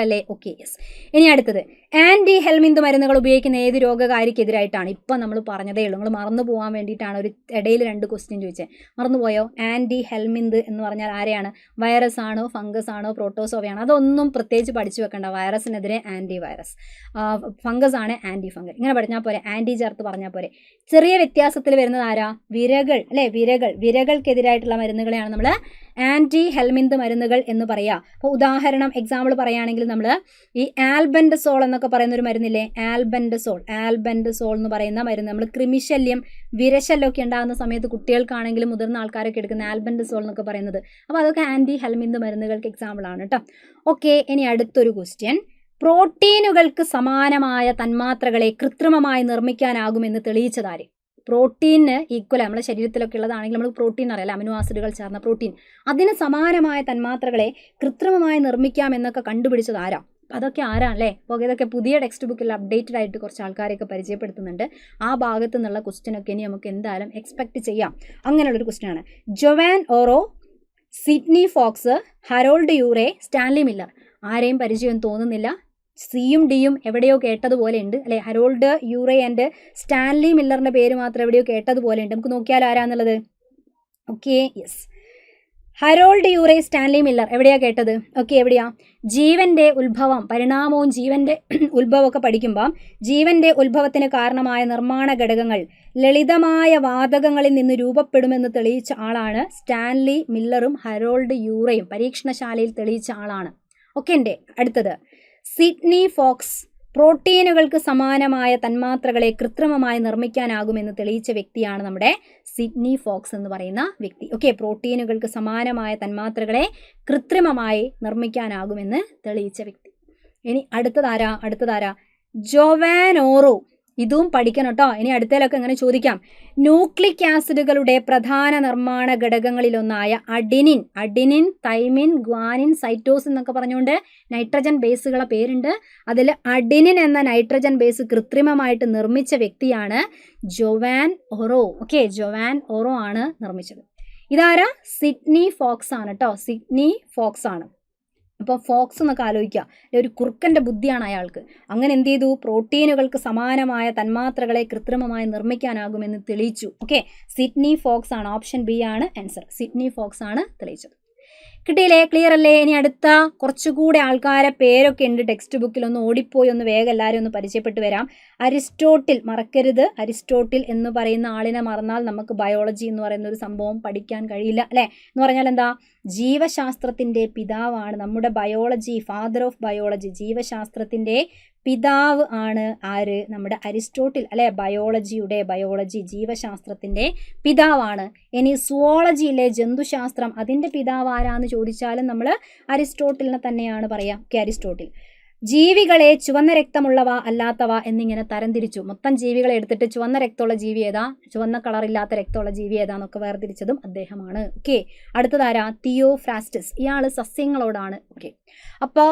അല്ലേ? Okay, yes. ഇനി അടുത്തത്, ആൻറ്റി ഹെൽമിന്ത് മരുന്നുകൾ ഉപയോഗിക്കുന്ന ഏത് രോഗകാരിക്കെതിരായിട്ടാണ്? ഇപ്പം നമ്മൾ പറഞ്ഞതേ ഉള്ളൂ, നിങ്ങൾ മറന്നു പോകാൻ വേണ്ടിയിട്ടാണ് ഒരു ഇടയിൽ 2 ക്വസ്റ്റ്യൻ ചോദിച്ചത്. മറന്നുപോയോ? ആൻറ്റി ഹെൽമിന്ത് എന്ന് പറഞ്ഞാൽ ആരെയാണ്? വൈറസ് ആണോ, ഫംഗസ് ആണോ, പ്രോട്ടോസോവയാണോ? അതൊന്നും പ്രത്യേകിച്ച് പഠിച്ചു വെക്കേണ്ട. വൈറസിനെതിരെ ആൻറ്റി വൈറസ്, ഫംഗസ് ആണ് ആൻറ്റി ഫംഗൽ. ഇങ്ങനെ പഠിച്ചാൽ പോരെ, ആൻറ്റി ചേർത്ത് പറഞ്ഞാൽ പോരെ. ചെറിയ വ്യത്യാസത്തിൽ വരുന്നത് ആരാ? വിരകൾ അല്ലേ? വിരകൾക്കെതിരായിട്ടുള്ള മരുന്നുകളെയാണ് നമ്മൾ ആൻറ്റി ഹെൽമിന്ത് മരുന്നുകൾ എന്ന് പറയുക. അപ്പോൾ ഉദാഹരണം എക്സാമ്പിൾ പറയുകയാണെങ്കിൽ നമ്മൾ ഈ ആൽബൻഡസോൾ എന്നൊക്കെ പറയുന്ന ഒരു മരുന്നില്ലേ, ആൽബൻഡസോൾ എന്ന് പറയുന്ന മരുന്ന് നമ്മൾ കൃമിശല്യം, വിരശല്യമൊക്കെ ഉണ്ടാകുന്ന സമയത്ത് കുട്ടികൾക്കാണെങ്കിലും മുതിർന്ന ആൾക്കാരൊക്കെ എടുക്കുന്ന ആൽബൻഡസോൾ എന്നൊക്കെ പറയുന്നത്. അപ്പോൾ അതൊക്കെ ആൻറ്റി ഹെൽമിന്ത് മരുന്നുകൾക്ക് എക്സാമ്പിൾ ആണ് കേട്ടോ. ഓക്കെ, ഇനി അടുത്തൊരു ക്വസ്റ്റ്യൻ. പ്രോട്ടീനുകൾക്ക് സമാനമായ തന്മാത്രകളെ കൃത്രിമമായി നിർമ്മിക്കാനാകുമെന്ന് തെളിയിച്ചതാര്? പ്രോട്ടീന് ഈക്വൽ നമ്മുടെ ശരീരത്തിലൊക്കെ ഉള്ളതാണെങ്കിൽ നമ്മൾ പ്രോട്ടീൻ അറിയാം, അമിനോ ആസിഡുകൾ ചേർന്ന പ്രോട്ടീൻ. അതിന് സമാനമായ തന്മാത്രകളെ കൃത്രിമമായി നിർമ്മിക്കാം എന്നൊക്കെ കണ്ടുപിടിച്ചത് ആരാ? അതൊക്കെ ആരാണല്ലേ? അപ്പോൾ ഇതൊക്കെ പുതിയ ടെക്സ്റ്റ് ബുക്കിൽ അപ്ഡേറ്റഡ് ആയിട്ട് കുറച്ച് ആൾക്കാരെയൊക്കെ പരിചയപ്പെടുത്തുന്നുണ്ട്. ആ ഭാഗത്തു നിന്നുള്ള ക്വസ്റ്റ്യനൊക്കെ ഇനി നമുക്ക് എന്തായാലും എക്സ്പെക്ട് ചെയ്യാം. അങ്ങനെയുള്ളൊരു ക്വസ്റ്റ്യനാണ്. Joan Oro, Sidney Fox, Harold Urey, Stanley Miller. ആരെയും പരിചയം തോന്നുന്നില്ല. സിയും ഡിയും എവിടെയോ കേട്ടതുപോലെ ഉണ്ട് അല്ലേ? ഹരോൾഡ് യൂറേ ആൻഡ് സ്റ്റാൻലി മില്ലറിൻ്റെ പേര് മാത്രം എവിടെയോ കേട്ടതുപോലെ ഉണ്ട്. നമുക്ക് നോക്കിയാൽ ആരാന്നുള്ളത്. Okay, yes. Harold Urey, Stanley Miller എവിടെയാണ് കേട്ടത്? ഓക്കെ, എവിടെയാ? ജീവൻ്റെ ഉത്ഭവം, പരിണാമവും ജീവൻ്റെ ഉത്ഭവമൊക്കെ പഠിക്കുമ്പോൾ ജീവൻ്റെ ഉത്ഭവത്തിന് കാരണമായ നിർമ്മാണ ഘടകങ്ങൾ ലളിതമായ വാതകങ്ങളിൽ നിന്ന് രൂപപ്പെടുമെന്ന് തെളിയിച്ച ആളാണ് സ്റ്റാൻലി മില്ലറും ഹരോൾഡ് യൂറേയും. പരീക്ഷണശാലയിൽ തെളിയിച്ച ആളാണ്. ഓക്കെ, എൻ്റെ അടുത്തത് സിഡ്നി ഫോക്സ്. പ്രോട്ടീനുകൾക്ക് സമാനമായ തന്മാത്രകളെ കൃത്രിമമായി നിർമ്മിക്കാനാകുമെന്ന് തെളിയിച്ച വ്യക്തിയാണ് നമ്മുടെ സിഡ്നി ഫോക്സ് എന്ന് പറയുന്ന വ്യക്തി. ഓക്കെ, പ്രോട്ടീനുകൾക്ക് സമാനമായ തന്മാത്രകളെ കൃത്രിമമായി നിർമ്മിക്കാനാകുമെന്ന് തെളിയിച്ച വ്യക്തി. ഇനി അടുത്തതാരാ? Joan Auro. ഇതും പഠിക്കണം കേട്ടോ. ഇനി അടുത്തതിലൊക്കെ എങ്ങനെ ചോദിക്കാം. ന്യൂക്ലിക് ആസിഡുകളുടെ പ്രധാന നിർമ്മാണ ഘടകങ്ങളിലൊന്നായ അഡിനിൻ, തൈമിൻ, ഗ്വാനിൻ, സൈറ്റോസിൻ എന്നൊക്കെ പറഞ്ഞുകൊണ്ട് നൈട്രജൻ ബേസുകളെ പേരുണ്ട്. അതിൽ അഡിനിൻ എന്ന നൈട്രജൻ ബേസ് കൃത്രിമമായിട്ട് നിർമ്മിച്ച വ്യക്തിയാണ് Joan Oro. Okay, Joan Oro ആണ് നിർമ്മിച്ചത്. ഇതാരാ? സിഡ്നി ഫോക്സ് ആണ് കേട്ടോ. സിഡ്നി ഫോക്സ് ആണ്. അപ്പോൾ ഫോക്സ് എന്നൊക്കെ ആലോചിക്കുക, ഒരു കുറുക്കൻ്റെ ബുദ്ധിയാണ് അയാൾക്ക്. അങ്ങനെ എന്ത് ചെയ്തു? പ്രോട്ടീനുകൾക്ക് സമാനമായ തന്മാത്രകളെ കൃത്രിമമായി നിർമ്മിക്കാനാകുമെന്ന് തെളിയിച്ചു. ഓക്കെ, സിഡ്നി ഫോക്സ് ആണ്. ഓപ്ഷൻ ബി ആണ് ആൻസർ. സിഡ്നി ഫോക്സ് ആണ് തെളിയിച്ചത്. കിട്ടിയില്ലേ? ക്ലിയർ അല്ലേ? ഇനി അടുത്ത കുറച്ചുകൂടെ ആൾക്കാരെ പേരൊക്കെ ഉണ്ട് ടെക്സ്റ്റ് ബുക്കിൽ. ഒന്ന് ഓടിപ്പോയി ഒന്ന് വേഗം എല്ലാവരും ഒന്ന് പരിചയപ്പെട്ട് വരാം. അരിസ്റ്റോട്ടിൽ മറക്കരുത്. അരിസ്റ്റോട്ടിൽ എന്ന് പറയുന്ന ആളിനെ മറന്നാൽ നമുക്ക് ബയോളജി എന്ന് പറയുന്ന ഒരു സംഭവം പഠിക്കാൻ കഴിയില്ല അല്ലേ? എന്ന് പറഞ്ഞാൽ എന്താ? ജീവശാസ്ത്രത്തിൻ്റെ പിതാവാണ് നമ്മുടെ ബയോളജി. ഫാദർ ഓഫ് ബയോളജി, ജീവശാസ്ത്രത്തിൻ്റെ പിതാവ് ആണ് ആര്? നമ്മുടെ അരിസ്റ്റോട്ടിൽ അല്ലെ? ബയോളജി ജീവശാസ്ത്രത്തിൻ്റെ പിതാവാണ്. ഇനി സുവോളജിയിലെ ജന്തുശാസ്ത്രം, അതിൻ്റെ പിതാവ് ആരാന്ന് ചോദിച്ചാലും നമ്മൾ അരിസ്റ്റോട്ടിലിനെ തന്നെയാണ് പറയാം. Okay, Aristotle. ജീവികളെ ചുവന്ന രക്തമുള്ളവ അല്ലാത്തവ എന്നിങ്ങനെ തരംതിരിച്ചു. മൊത്തം ജീവികളെ എടുത്തിട്ട് ചുവന്ന രക്തമുള്ള ജീവി ഏതാ, ചുവന്ന കളറില്ലാത്ത രക്തമുള്ള ജീവി ഏതാന്നൊക്കെ വേർതിരിച്ചതും അദ്ദേഹമാണ്. ഓക്കെ, അടുത്തതാരാ? തിയോഫ്രാസ്റ്റസ്. ഇയാൾ സസ്യങ്ങളോടാണ്. ഓക്കെ, അപ്പോൾ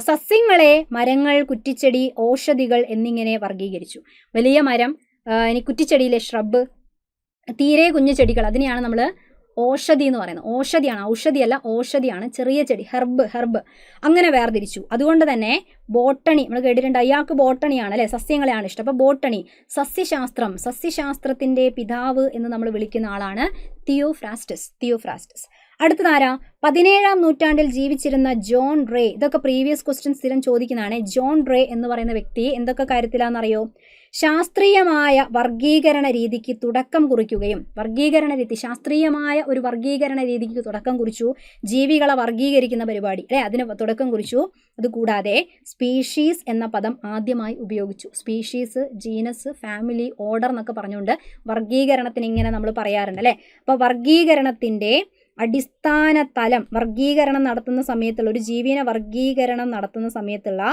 സസ്യങ്ങളെ മരങ്ങൾ, കുറ്റിച്ചെടി, ഔഷധികൾ എന്നിങ്ങനെ വർഗീകരിച്ചു. വലിയ മരം, ഇനി കുറ്റിച്ചെടിയിലെ ഷ്രബ്, തീരെ കുഞ്ഞു ചെടികൾ, അതിനെയാണ് നമ്മൾ ഓഷധി എന്ന് പറയുന്നത്. ഔഷധിയാണ്, ഔഷധിയല്ല ഓഷധിയാണ്. ചെറിയ ചെടി, ഹെർബ് അങ്ങനെ വേർതിരിച്ചു. അതുകൊണ്ട് തന്നെ ബോട്ടണി നമ്മൾ കേട്ടിട്ടുണ്ട്. അയാൾക്ക് ബോട്ടണിയാണ് അല്ലേ? സസ്യങ്ങളെയാണ് ഇഷ്ടം. അപ്പോൾ ബോട്ടണി, സസ്യശാസ്ത്രത്തിൻ്റെ പിതാവ് എന്ന് നമ്മൾ വിളിക്കുന്ന ആളാണ് തിയോഫ്രാസ്റ്റസ്. അടുത്തതാരാ? 17-ാം നൂറ്റാണ്ടിൽ ജീവിച്ചിരുന്ന ജോൺ റേ. ഇതൊക്കെ പ്രീവിയസ് ക്വസ്റ്റ്യൻ സ്ഥിരം ചോദിക്കുന്നതാണ്. ജോൺ റേ എന്ന് പറയുന്ന വ്യക്തി എന്തൊക്കെ കാര്യത്തിലാണെന്നറിയോ? ശാസ്ത്രീയമായ വർഗീകരണ രീതിക്ക് തുടക്കം കുറിക്കുകയും, ശാസ്ത്രീയമായ ഒരു വർഗീകരണ രീതിക്ക് തുടക്കം കുറിച്ചു. ജീവികളെ വർഗീകരിക്കുന്ന പരിപാടി അല്ലേ, അതിന് തുടക്കം കുറിച്ചു. അതുകൂടാതെ സ്പീഷീസ് എന്ന പദം ആദ്യമായി ഉപയോഗിച്ചു. സ്പീഷീസ്, ജീനസ്, ഫാമിലി, ഓർഡർ എന്നൊക്കെ പറഞ്ഞുകൊണ്ട് വർഗീകരണത്തിന് ഇങ്ങനെ നമ്മൾ പറയാറുണ്ട് അല്ലേ? അപ്പോൾ വർഗീകരണത്തിൻ്റെ അടിസ്ഥാന തലം, വർഗീകരണം നടത്തുന്ന സമയത്തുള്ള, ഒരു ജീവിനെ വർഗീകരണം നടത്തുന്ന സമയത്തുള്ള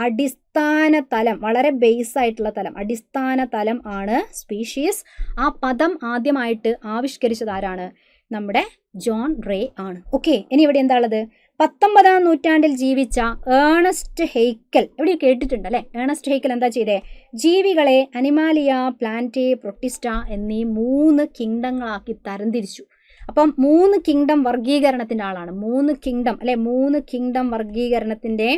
അടിസ്ഥാന തലം, വളരെ ബേസ് ആയിട്ടുള്ള തലം, അടിസ്ഥാന തലം ആണ് സ്പീഷീസ്. ആ പദം ആദ്യമായിട്ട് ആവിഷ്കരിച്ചത് ആരാണ്? നമ്മുടെ ജോൺ റേ ആണ്. ഓക്കെ, ഇനി ഇവിടെ എന്താ ഉള്ളത്? 19-ാം നൂറ്റാണ്ടിൽ ജീവിച്ച ഏണസ്റ്റ് ഹെയ്ക്കൽ. എവിടെ കേട്ടിട്ടുണ്ട് അല്ലേ? ഏണസ്റ്റ് ഹെയ്ക്കൽ എന്താ ചെയ്തേ? ജീവികളെ അനിമാലിയ, പ്ലാന്റ്, പ്രൊട്ടിസ്റ്റ എന്നീ 3 കിങ്ഡങ്ങളാക്കി തരംതിരിച്ചു. അപ്പം 3 കിങ്ഡം വർഗീകരണത്തിൻ്റെ ആളാണ്. 3 കിങ്ഡം അല്ലെ, 3 കിങ്ഡം വർഗീകരണത്തിൻ്റെ